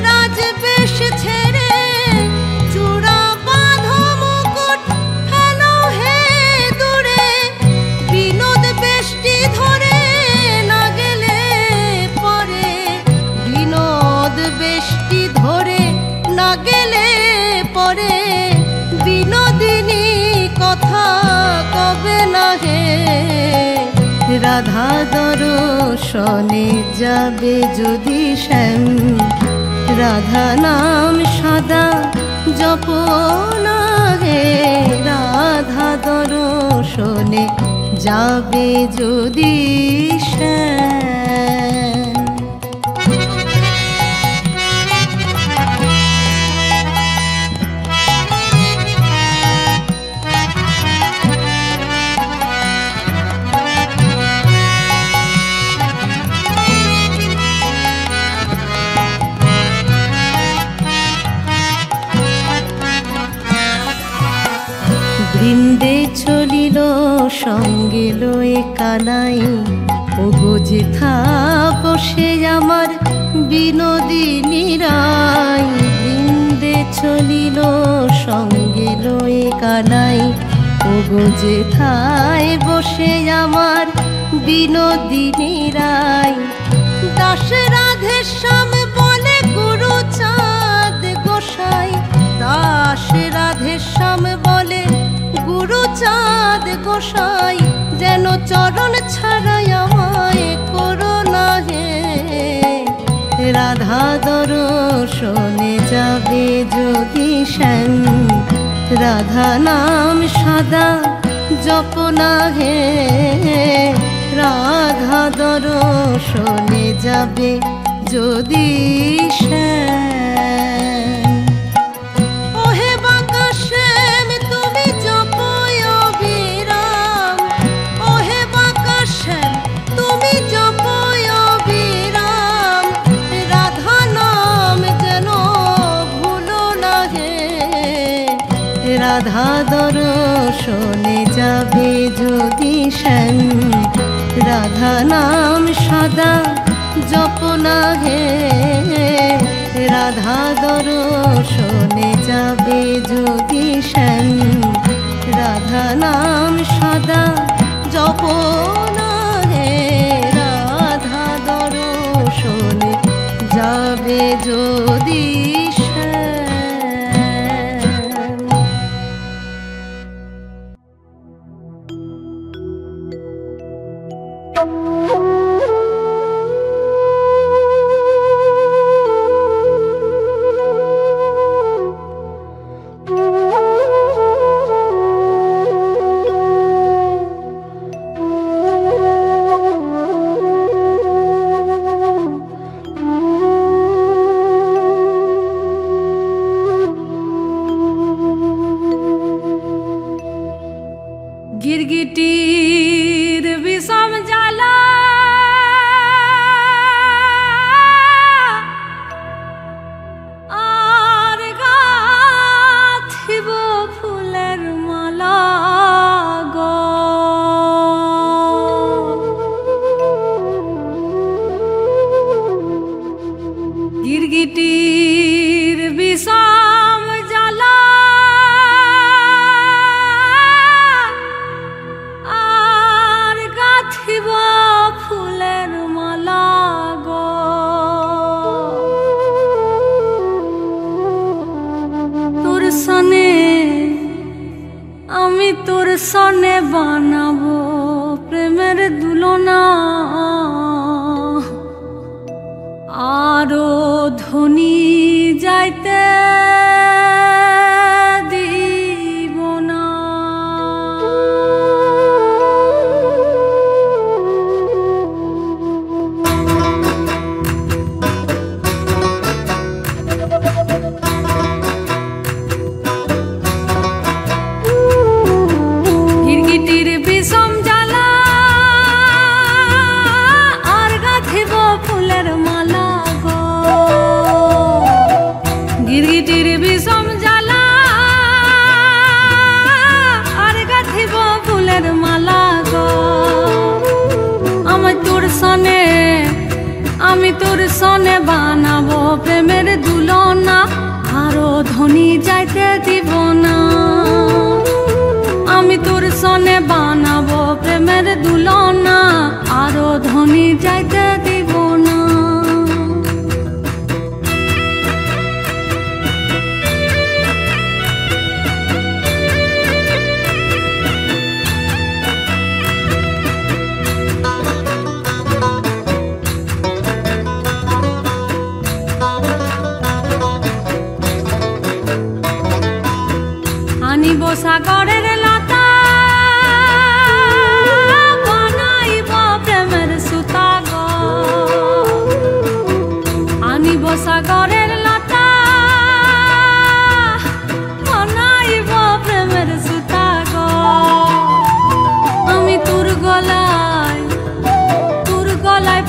[SPEAKER 2] রাজবেশ ছেড়ে চূড়া বাঁধো মুকুট ফেলো হে দূরে বিনোদ বেষ্টি ধরে না গেলে পরে বিনোদ বেষ্টি ধরে না গেলে পরে বিনোদিনী কথা কবে না হে রাধা দর্শনে যাবে যদি শ্যাম রাধা নাম সদা জপ না হে রাধা দর্শনে যাবে যদি শ্যাম। বৃন্দে চলিল সঙ্গে লয়ে কানাই ও গোজেথা বসে আমার বিনোদিনী রাই বৃন্দে চলিল সঙ্গে লয়ে কানাই ও গোজেথায় বসে আমার বিনোদিনী রাই দাস রাধে শ্যাম বলে গুরু চাঁদ গোসাই দাস রাধে শ্যাম বলে গুরু চাঁদ গোসাই যেন চরণ ছাড়াই আমায় করো না হে রাধা দর্শনে যাবে যদি শ্যাম রাধা নাম সদা জপ না হে রাধা দর্শনে যাবে যদি শ্যাম। ওহে বাঁকা শ্যাম তুমি জপয় বিরাম ওহে বাঁকা শ্যাম তুমি জপয় বিরাম রাধা নাম যেন ভুলো না হে রাধা দর্শনে যাবে যদি শ্যাম রাধা নাম সদা জপ না হে রাধা দর্শনে যাবে যদি শ্যাম রাধা নাম সদা জপ না হে রাধা দর্শনে যাবে যদি गिरगिटीर विषम जाला আর গাথিব ফুলের মালা গো गिरगिटीर विषम जाला ফুলের মালা গো তোর সনে আমি তোর সনে বানাবো প্রেমের দুলনা আরো ধনী যাইতে দিব না আমি তোর সনে বানাবো প্রেমের দুলনা আরো ধনী যাইতে দিব না আমি তোর সনে বানাবো প্রেমের দুলনা আরো ধনী যাইতে দিব না আনিব সাগরের লতা বানাইব প্রেমের সুতা গো আনিব সাগরের লতা বানাইব প্রেমের সুতা গো আমি তোর গলায়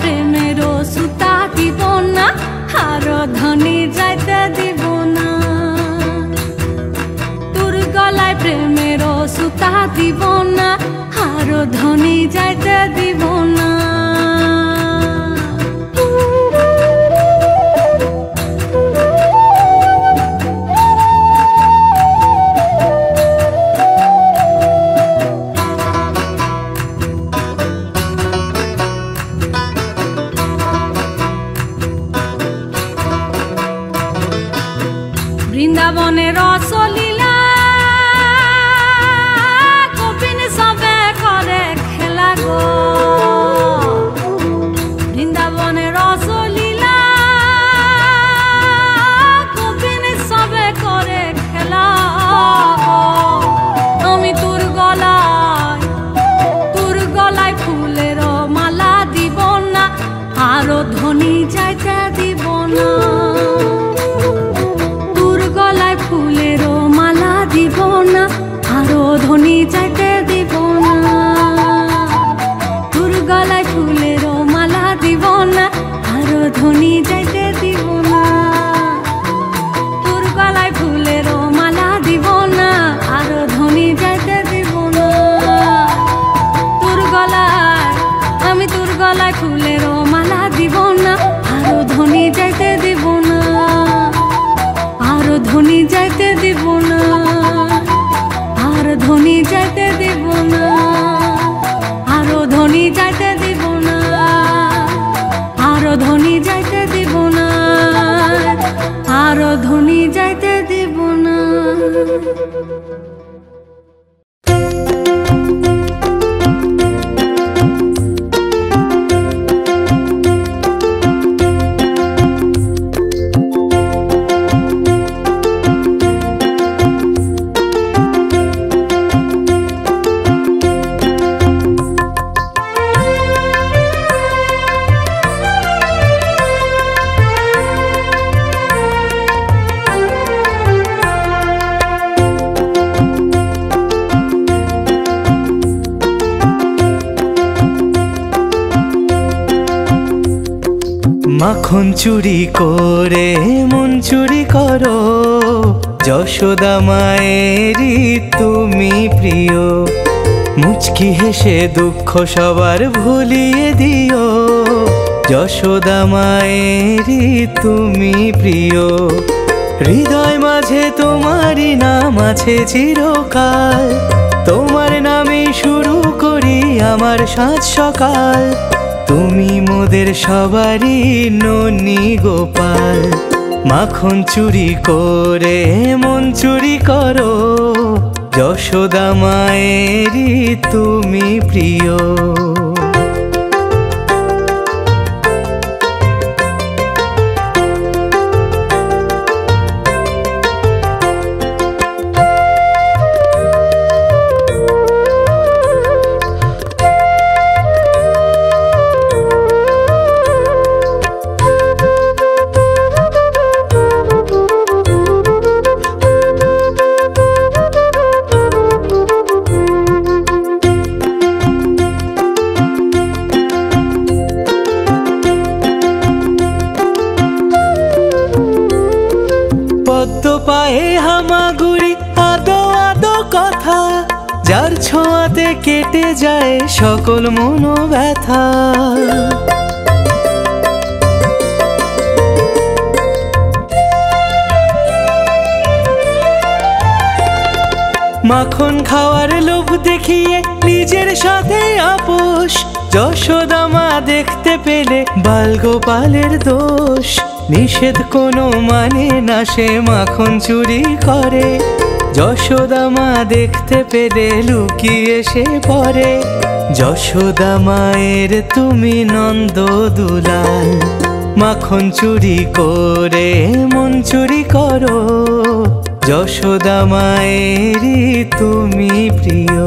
[SPEAKER 2] প্রেমের সুতা দিব না আরো ধনী যাইতে দিব না প্রেমের সুতা দিব না আরো ধনী যাইতে দিব না বৃন্দাবনের রসলীলা বৃন্দাবনের রসলীলা গোপিন সবে করে খেলা আমি তোর গলায় ফুলের মালা দিব না আরো ধনী যাইতে দিব না তোর গলায় ফুলের
[SPEAKER 7] মাখন চুরি করে মন চুরি করো, যশোদা মায়েরই তুমি প্রিয়। মুচকি হেসে দুঃখ সবার ভুলিয়ে দিও, যশোদা মায়েরই তুমি প্রিয়। হৃদয় মাঝে তোমারই নাম আছে চিরকাল, তোমার নামে শুরু করি আমার সাজ সকাল। তুমি মোদের সবারই ননি গোপাল, মাখন চুরি করে মন চুরি করো, যশোদা মায়েরই তুমি প্রিয়। পায়ে হামাগুড়ি আদো আদো কথা, যার ছোঁয়াতে কেটে যায় সকল মনোব্যথা। মাখন খাওয়ার লোভ দেখিয়ে নিজের সাথে আপোষ, যশোদা মা দেখতে পেলে বালগোপালের দোষ। নিষেধ কোনো মানে না সে মাখন চুরি করে, যশোদা মা দেখতে পেলে লুকিয়ে সে পড়ে। যশোদা মায়ের তুমি নন্দ দুলাল, মাখন চুরি করে মন চুরি করো, যশোদা মায়েরই তুমি প্রিয়।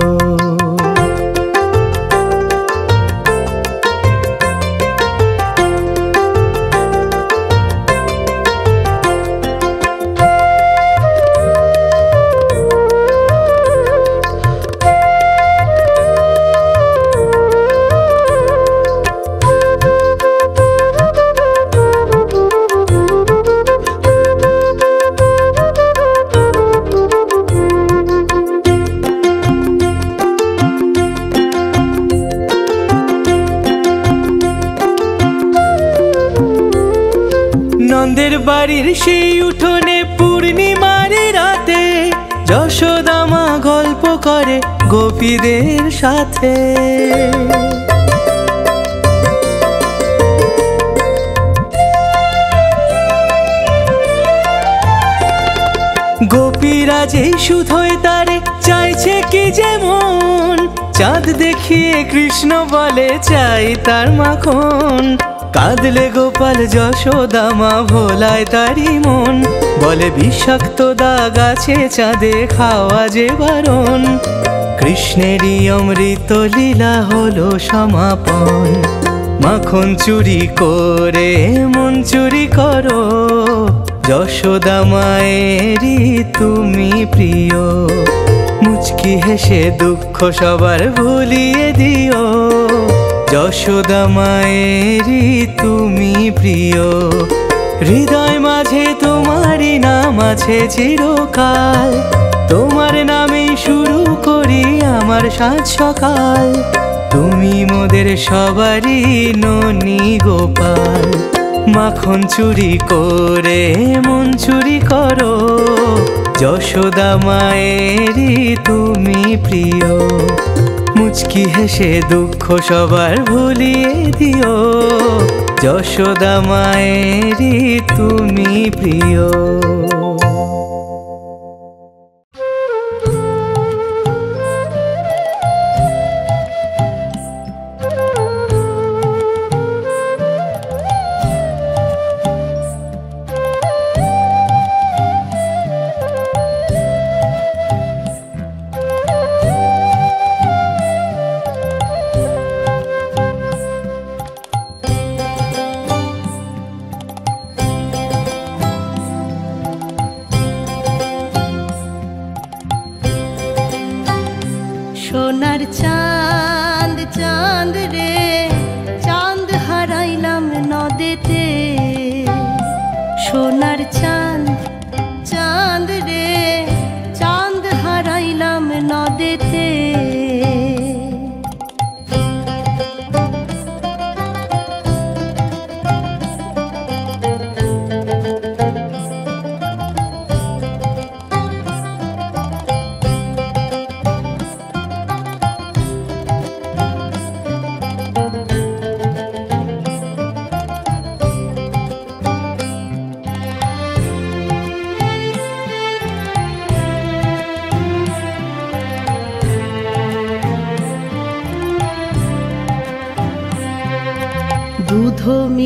[SPEAKER 7] নন্দের বাড়ির সেই উঠোনে পূর্ণিমার রাতে, যশোদা মা গল্প করে গোপীদের সাথে। গোপীরা যে শুধুই তারে চাইছে কি যেমন, চাঁদ দেখিয়ে কৃষ্ণ বলে চাই তার মাখন। কাঁদলে গোপাল যশোদা মা ভোলায় তারি মন, বলে বিষাক্ত দাগ আছে চাঁদে খাওয়া যে বারণ। কৃষ্ণেরই অমৃত লীলা হলো সমাপন, মাখন চুরি করে মন চুরি করো, যশোদা মায়েরই তুমি প্রিয়। মুচকি হেসে দুঃখ সবার ভুলিয়ে দিও, যশোদা মায়েরই তুমি প্রিয়। হৃদয় মাঝে তোমারই নাম আছে চিরকাল, তোমার নামে শুরু করি আমার সাজ সকাল। তুমি মোদের সবারই ননি গোপাল, মাখন চুরি করে মন চুরি করো, যশোদা মায়েরই তুমি প্রিয়। মুচকি হেসে দুঃখ সবার ভুলিয়ে দিও, যশোদা মায়েরই তুমি প্রিয়।
[SPEAKER 2] সোনার চাঁদ চাঁদ রে, চাঁদ হারাইলাম নদেতে।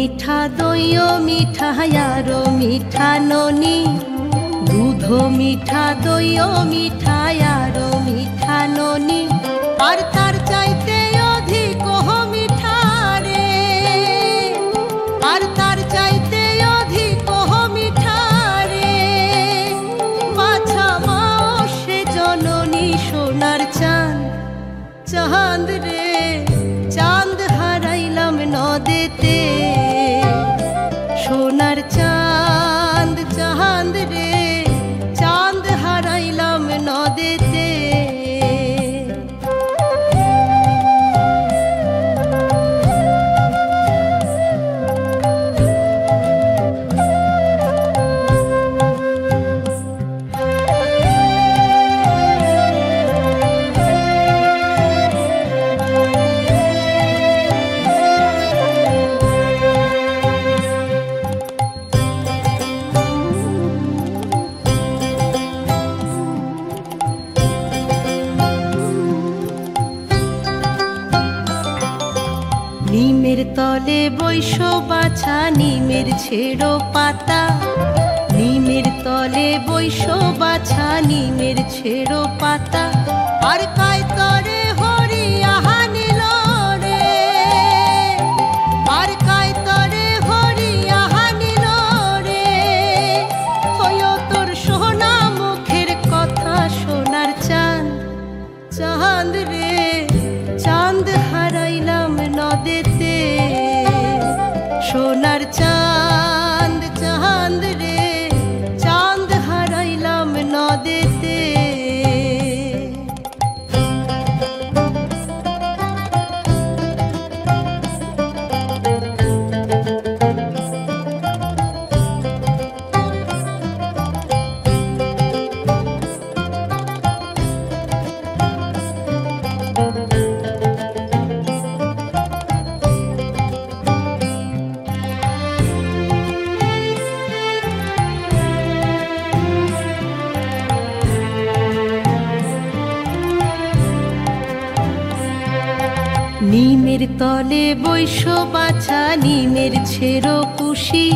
[SPEAKER 2] মিঠা দইও মিঠা আরো মিঠা ননি, দুধ মিঠা দইও মিঠা আরো মিঠা ননি, আর তার চাইতে অধিক মিঠা রে, আর তার চাইতে অধিক মিঠা রে। বাছা মা সে জননী সোনার চাঁদ, চাঁদ রে চাঁদ হারাইলাম নদেতে, সোনার চাঁদ চাঁদ রে চাঁদ হারাইলাম নদেতে। নিমের তলে বৈশ বাছা নিমের ছেড়ো পাতা, নিমের তলে বৈশ বাছা নিমের ছেড়ো পাতা, আর কায় তরে হরি আহা নিল রে, আর কায় তরে হরি আহা নিল রে। হইও তোর সোনা মুখের কথা সোনার চাঁদ, চাঁদ রে চাঁদ হারাইলাম নদেতে, সোনার চাঁদ চাঁদ রে চাঁদ হারাইলাম নদেতে। নিমের তলে বৈশ বাছা নিমের ছেড়ো কুশি,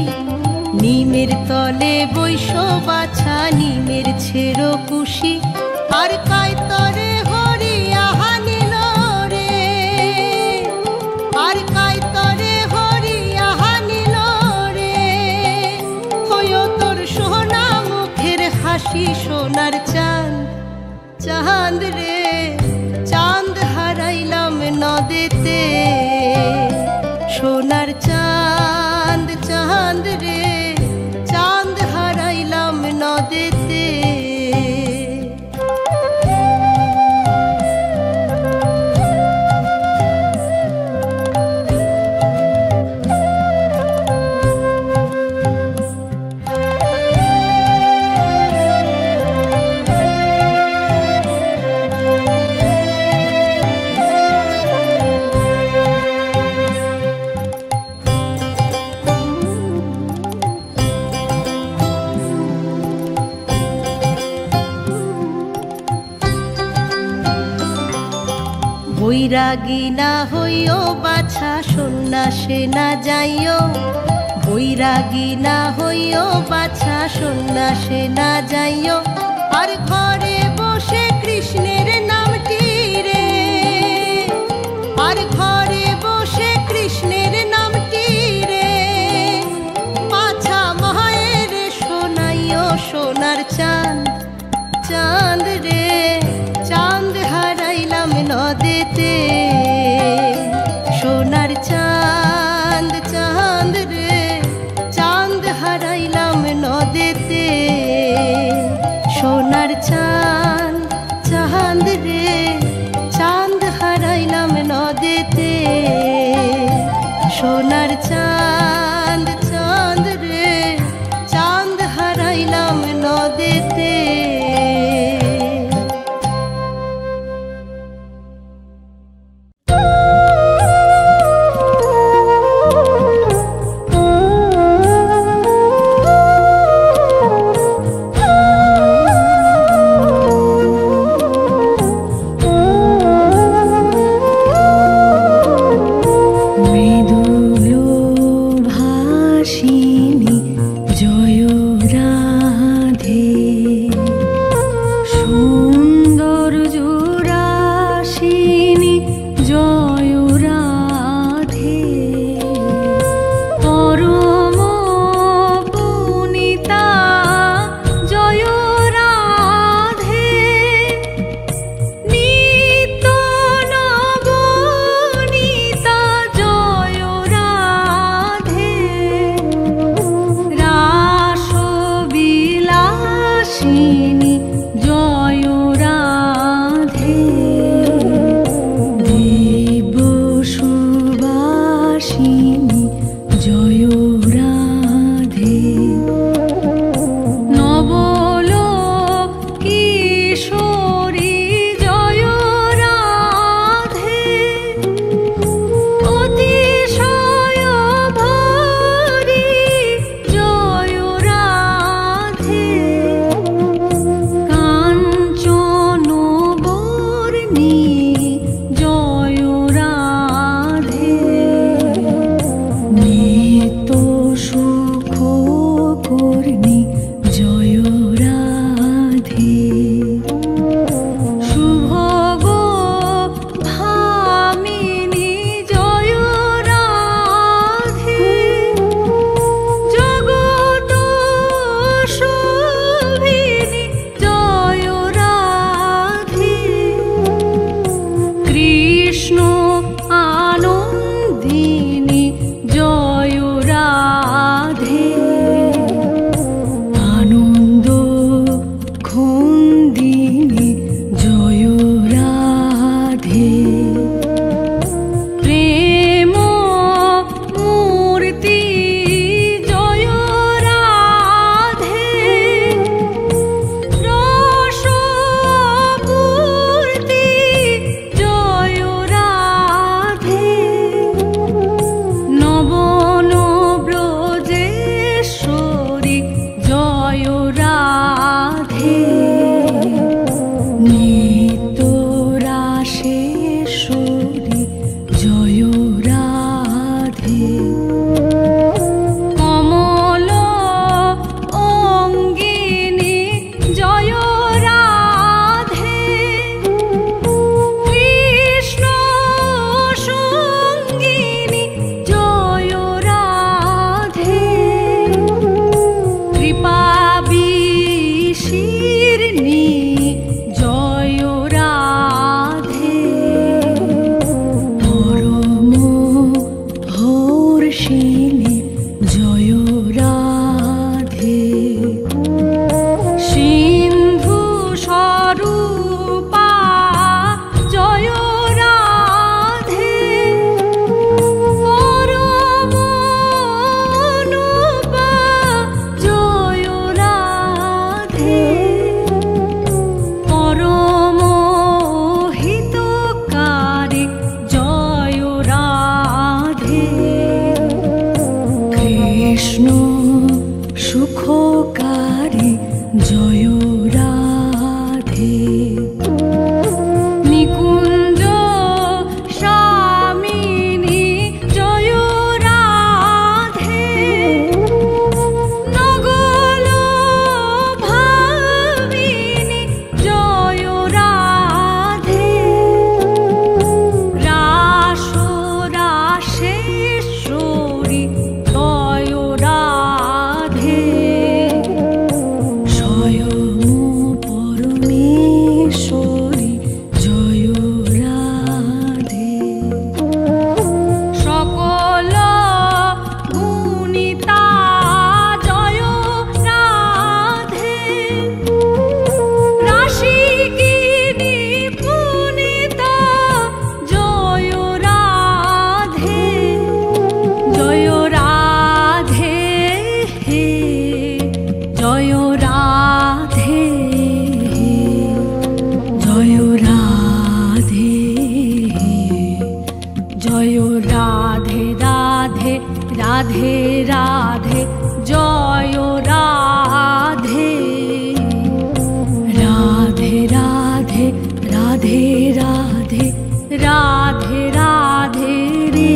[SPEAKER 2] নিমের তলে বৈশ বাছা নিমের ছেড়ো কুশি, আর কায় তরে হরি আহা নিল রে, আর কায় তরে হরি আহা নিল রে। হইও তোর সোনা মুখের হাসি সোনার চাঁদ, চাঁদ রে চাঁদ হারাইলাম নদেতে, সোনার চাঁদ চাঁদ রে চাঁদ হারাইলাম নদেতে। বৈরাগী না হইও বাছা সন্ন্যাসে না যাইও, বৈরাগী না হইও বাছা সন্ন্যাসে না যাইও, আর ঘরে বসে কৃষ্ণের নামটি রে, আর ঘরে বসে কৃষ্ণের নামটি রে। বাছা মায়ের শোনাইও সোনার চাঁদ, চাঁদ রে চাঁদ হারাইলাম নদেতে, সোনার চাঁদ চাঁদ রে চাঁদ হারাইলাম নদেতে, সোনার চাঁদ চাঁদ রে চাঁদ হারাইলাম নদেতে, সোনার চাঁদ চাঁদ রে চাঁদ হারাইলাম নদেতে। কর্ণী জয় রাধে। শুভ গো ভামিনী জয় রাধে। জগত শোভিনী জয় রাধে। কৃষ্ণ আনন্দিনী জয় রাধে। আনন্দ খন্দিনী জয় রাধে। প্রেম মূর্তি জয় রাধে। রস মূর্তি জয় রাধে। নবন ব্রজেশ্বরী জয় রাধে। নিত্য রাসেশ্বরী জয় রাধে। কমল অঙ্গিনী জয় রাধে। কৃষ্ণ সঙ্গিনী জয় রাধে। কৃপা বিশির্ণী জয় রাধে। পরম হর্ষিণী জয় রাধে। সিন্ধু স্বরূপা জয় রাধে। পরম অনুপা জয় রাধে। পরম হিতকারী জয় রাধে। কৃষ্ণ সুখকারী জয় রাধে। নিকুঞ্জ স্বামিনী জয় রাধে। নগল ভামিনী জয় রাধে। রাস রাসেশ্বরী জয় রাধে। স্বয়ং পরমেশ্বরী জয় রাধে। সকল গুণিতা জয় রাধে। রাশিকিনী পুনিতা জয় রাধে। জয় রাধে হে। জয় রাধে। জয় রাধে। জয় রাধে রাধে রাধে রাধে। জয় রাধে। রাধে রাধে রাধে রাধে। রাধে রাধে রে।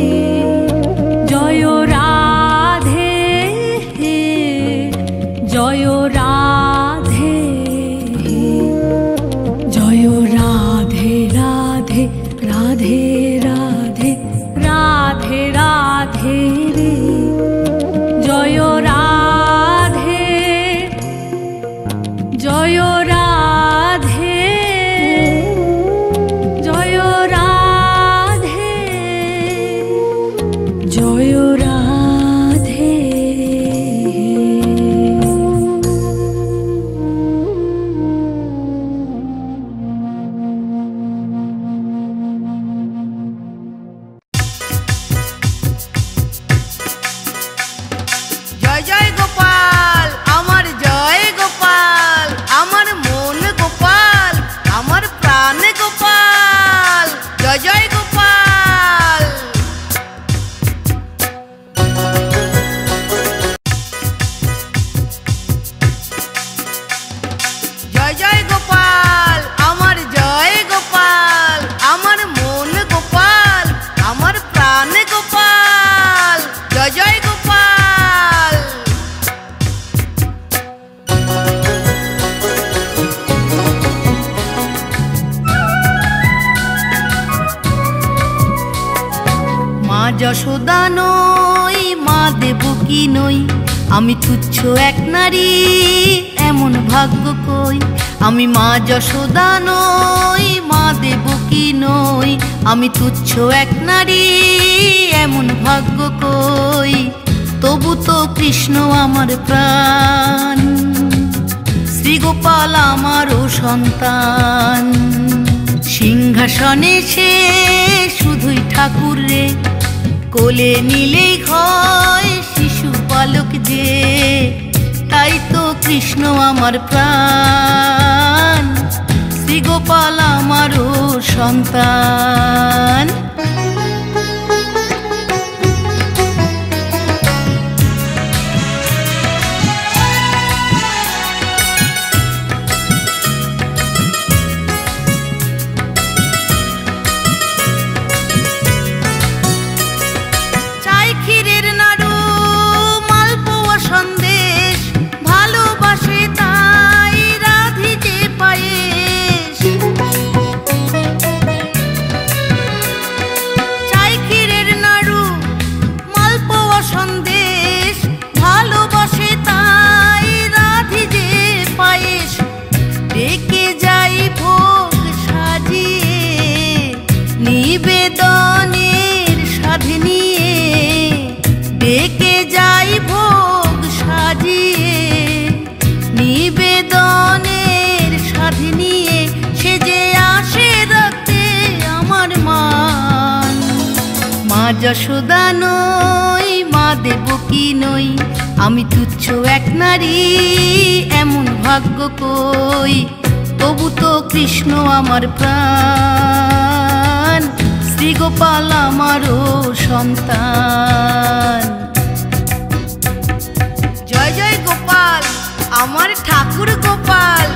[SPEAKER 2] জয় রাধে হে। জয় রাধে। জয় রাধে রাধে রাধে রাধে। রাধে রাধে রে। জয় রাধে। জয় রাধে। জয় রাধে। জয় রাধে। যশোদা নই, মা দেবকী নই, আমি তুচ্ছ এক নারী, এমন ভাগ্য কই। আমি মা যশোদা নই, মা দেবকী নই, আমি তুচ্ছ এক নারী, এমন ভাগ্য কই। তবু তো কৃষ্ণ আমার প্রাণ, শ্রীগোপাল আমারও সন্তান। সিংহাসনে সে শুধুই ঠাকুর রে, কোলে নিলেই হয় শিশু বালক যে। তাই তো কৃষ্ণ আমার প্রাণ, শ্রীগোপাল আমারও সন্তান। নিবেদনের সাধ নিয়ে ডেকে যাই ভোগ সাজিয়ে, নিবেদনের সাধ নিয়ে সে যে আসে রাখতে আমার মান। মা যশোদা নই, মা দেবকী নই, আমি তুচ্ছ এক নারী, এমন ভাগ্য কই। তবু তো কৃষ্ণ আমার প্রাণ, শ্রীগোপাল আমারও সন্তান। জয় জয় গোপাল, আমার ঠাকুর গোপাল,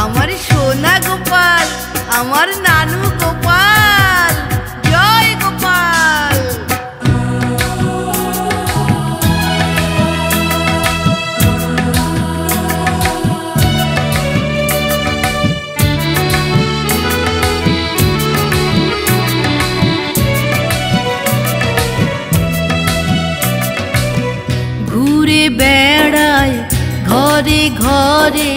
[SPEAKER 2] আমার সোনা গোপাল, আমার নানু গোপাল। জয় গোপাল। বেড়ায় ঘরে ঘরে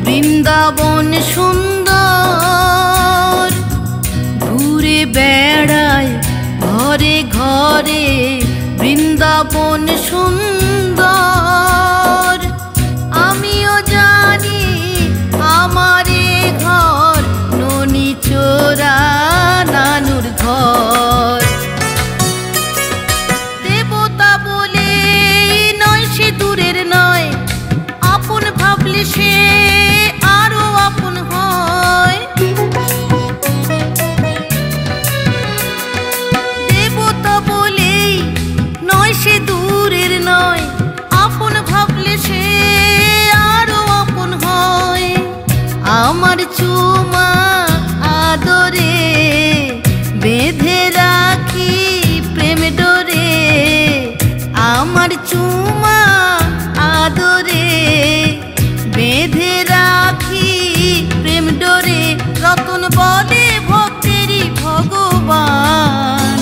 [SPEAKER 2] বৃন্দাবন সুন্দর, ঘুরে বেড়ায় ঘরে ঘরে বৃন্দাবন সুন্দর। আমিও জানি আমার ঘর ননি চোরা নানুর ঘর। দেবতা বলে দূরের নয়, আপন ভাবলে সে আরো আপন হয়। দেবতা বলেই নয় সে দূরের নয়, আপন ভাবলে সে আরো আপন হয়। আমার চুমা আদরে বেঁধে রাখি প্রেম ডোরে, আমার চুমা আদরে বেঁধে রাখি প্রেম ডোরে। রতন বলে ভক্তেরই ভগবান।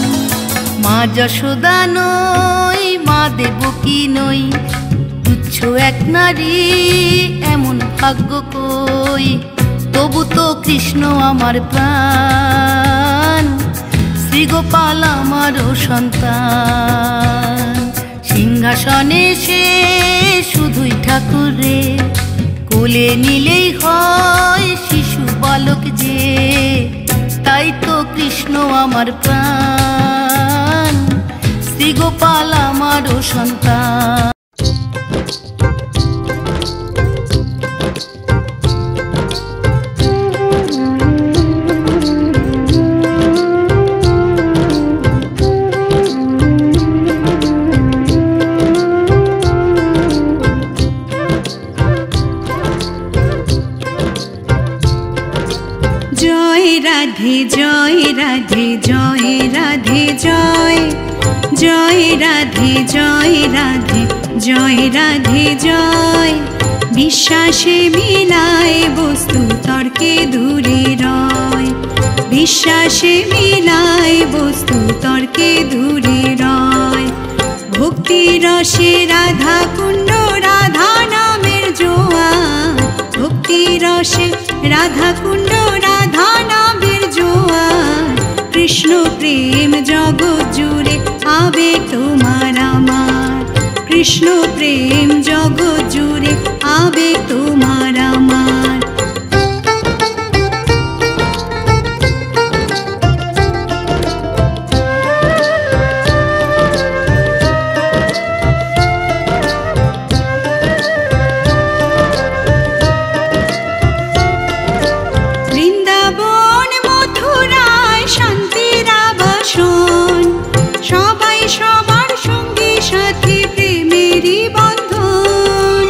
[SPEAKER 2] মা যশোদা নই, মা দেবকী নই, তুচ্ছ এক নারী, এমন ভাগ্য কই। তবু তো কৃষ্ণ আমার প্রাণ, শ্রীগোপাল আমারও সন্তান। সিংহাসনে সে শুধুই ঠাকুর রে, কোলে নিলেই হয় শিশু বালক যে। তাই তো কৃষ্ণ আমার প্রাণ, শ্রীগোপাল আমারও সন্তান।
[SPEAKER 3] রাধে জয় রাধে জয় রাধে জয়, জয় রাধে জয় রাধে জয় রাধে জয়। বিশ্বাসে মিলায় বস্তু তর্কে দূরে রয়, বিশ্বাসে মিলায় বস্তু তর্কে দূরে রয়। ভক্তি রসে রাধা কুণ্ড রাধা নামের জোয়ার, ভক্তি রসে রাধা কুণ্ড রাধা নামের জোয়ার। কৃষ্ণ প্রেম জগৎ জুড়ে আবেগ তোমার আমার, কৃষ্ণ প্রেম জগৎ জুড়ে আবেগ তোমার আমার। সবাই সবার সঙ্গী সাথী প্রেমেরই বন্ধন।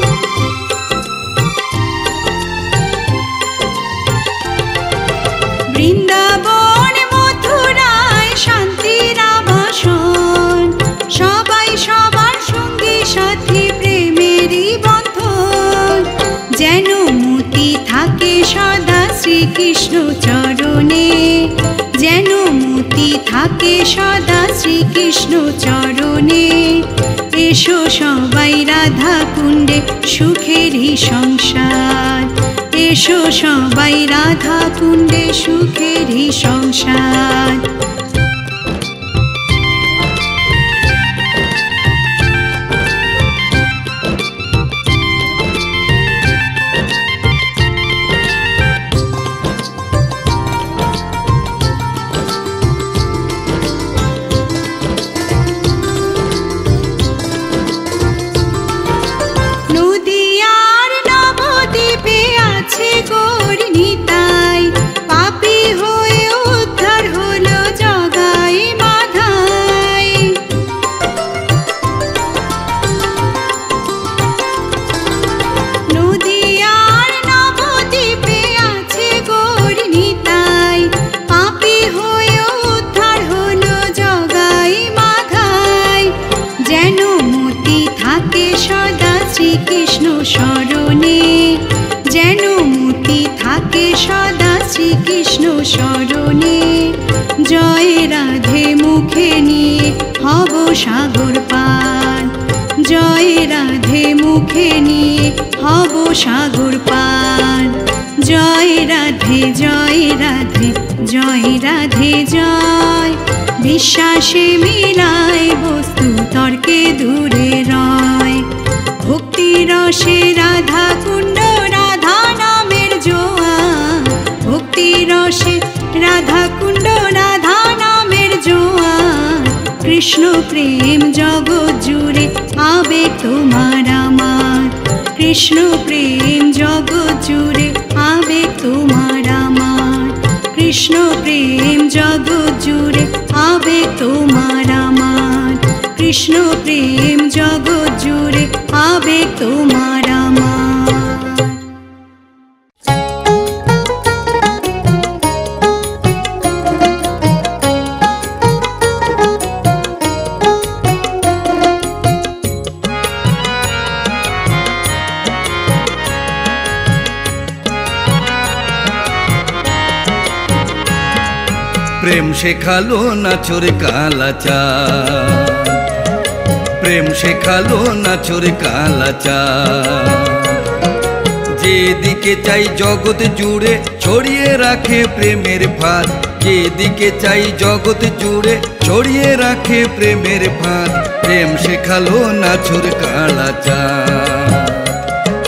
[SPEAKER 3] বৃন্দাবন মথুরায় শান্তির আবাসন, সবাই সবার সঙ্গী সাথী প্রেমেরই বন্ধন। যেন মতি থাকে সদা শ্রীকৃষ্ণ চরণে, যেন মতি থাকে সদা শ্রীকৃষ্ণ চরণে। এসো সবাই রাধা কুণ্ডে সুখেরই সংসার, এসো সবাই রাধা কুণ্ডে সুখেরই সংসার। শরণে, যেন মতি থাকে সদা শ্রীকৃষ্ণ শরণে। জয় রাধে মুখে নিয়ে হব সাগর পার, জয় রাধে মুখে নিয়ে হব সাগর পার। জয় রাধে জয় রাধে জয় রাধে জয়। বিশ্বাসে মিলায় বস্তু তর্কে দূরে রয়। ভক্তি রসে রাধা কুণ্ড রাধা নামের জোয়ার, ভক্তি রসে রাধা কুণ্ড রাধা নামের জোয়ার। কৃষ্ণ প্রেম জগৎ জুড়ে আবেগ তোমার আমার, কৃষ্ণ প্রেম জগৎ জুড়ে আবেগ তোমার আমার, কৃষ্ণ প্রেম জগৎ জুড়ে আবেগ তোমার আমার, কৃষ্ণ প্রেম জগৎ জুড়ে আবেগ তোমার আমার।
[SPEAKER 4] প্রেম শেখালো নাচোর কালাচার, প্রেম শেখালো নাচোর কালাচার। যেদিকে চাই জগৎ জুড়ে ছড়িয়ে রাখে প্রেমের ফাঁদ, যেদিকে চাই জগৎ জুড়ে ছড়িয়ে রাখে প্রেমের ফাঁদ। প্রেম শেখালো নাচোর কালাচার,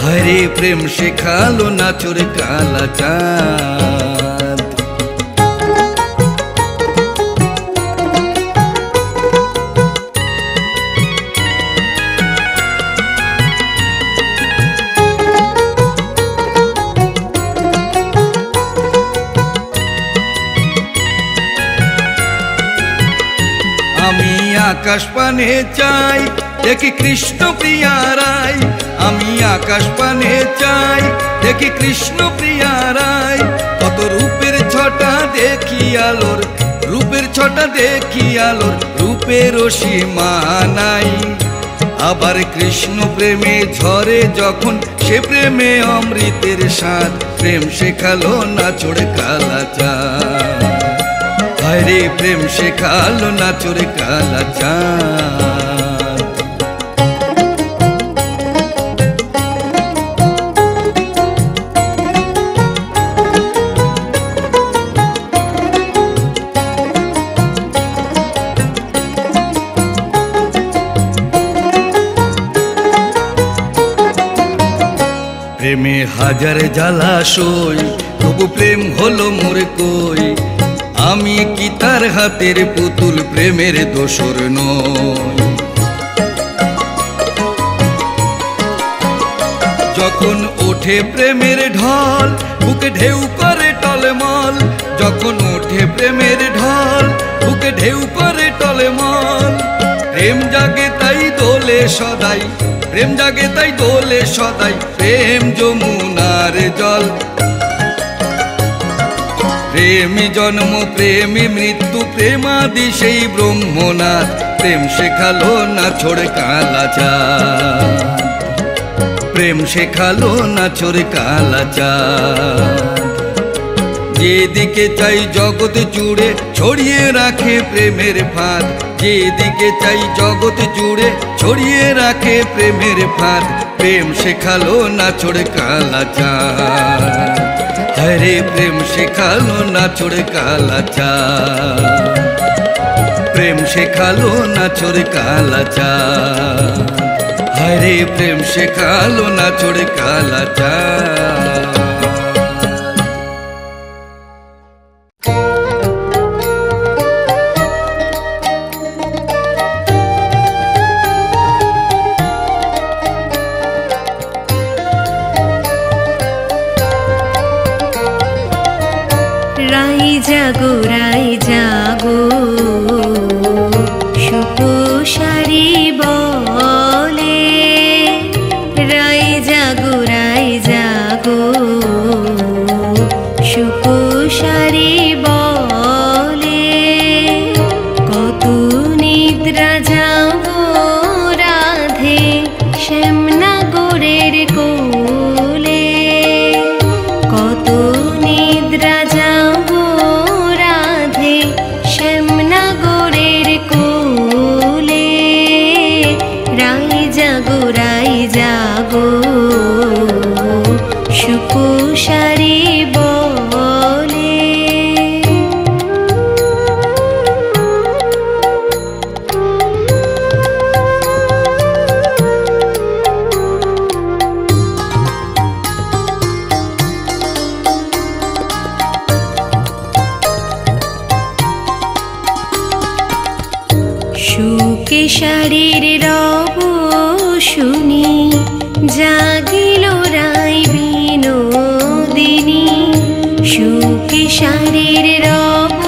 [SPEAKER 4] হরে প্রেম শেখালো নাচোর কালাচার। আমি আকাশ পানে চাই দেখি কৃষ্ণ প্রিয়া রায়, আমি আকাশ পানে চাই দেখি কৃষ্ণ প্রিয়া রায়। কত রূপের ছটা দেখি আলোর, রূপের ছটা দেখি আলোর, রূপের সীমা নাই। আবার কৃষ্ণ প্রেমে ঝরে যখন সে প্রেমে অমৃতের স্বাদ। প্রেম শেখালো নাচোর কালাচার। হরে প্রেম শেখালো নাচর কালা চাঁদ। প্রেমে হাজার জ্বালাশয়, তবু প্রেম হলো মোর কই। আমি কি তার হাতের পুতুল, প্রেমের দোসর নই। যখন ওঠে প্রেমের ঢল, বুকে ঢেউ করে টলমল। যখন ওঠে প্রেমের ঢল, বুকে ঢেউ করে টলমল। প্রেম জাগে তাই দোলে সদাই, প্রেম জাগে তাই দোলে সদাই। প্রেম যমুনার জল, প্রেমী জন্ম প্রেমী মৃত্যু, প্রেমাদি সেই ব্রহ্মনাথ। প্রেম শেখালো নাচর কালা চাঁদ, প্রেম শেখালো নাচর কালা চাঁদ। যেদিকে চাই জগৎ জুড়ে ছড়িয়ে রাখে প্রেমের ফাঁদ। যেদিকে চাই জগৎ জুড়ে ছড়িয়ে রাখে প্রেমের ফাঁদ। প্রেম শেখালো নাচর কালা চাঁদ, হরে প্রেম শেখালো নাচর কালা চাঁদ। প্রেম শেখালো নাচর কালা চাঁদ, হরে প্রেম শেখালো নাচর কালা চাঁদ।
[SPEAKER 3] জাগো রাই জাগো, সুপোষারি বলে। রাই জাগো রাই জাগো, সুপোষারি বলে। কত নিদ্রা যাবো রাধে শ্যামনগরের কোলে। কত নিদ্রা যাবো রাধে শ্যামনগরের কোলে। রাই জাগো সুপোষারি বলে। সুকেশারীর রব শুনি জাগিল রাই বিনোদিনী। সুকেশারীর রব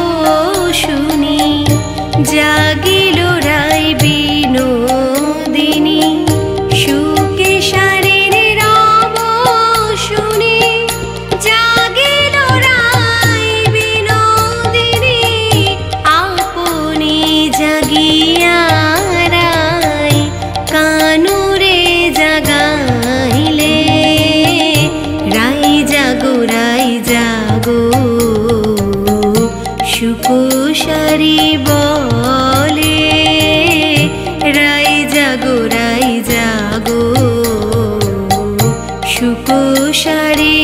[SPEAKER 3] শুনি জাগিল রাই বিনোদিনী। সুকেশারীর রব শুনি জাগিল রাই বিনোদিনী। আপনি জাগিয়া রাই কানুরে জাগাইলে। রাই জাগো সুপোষারি বলে। রাই জাগো সুপোষারি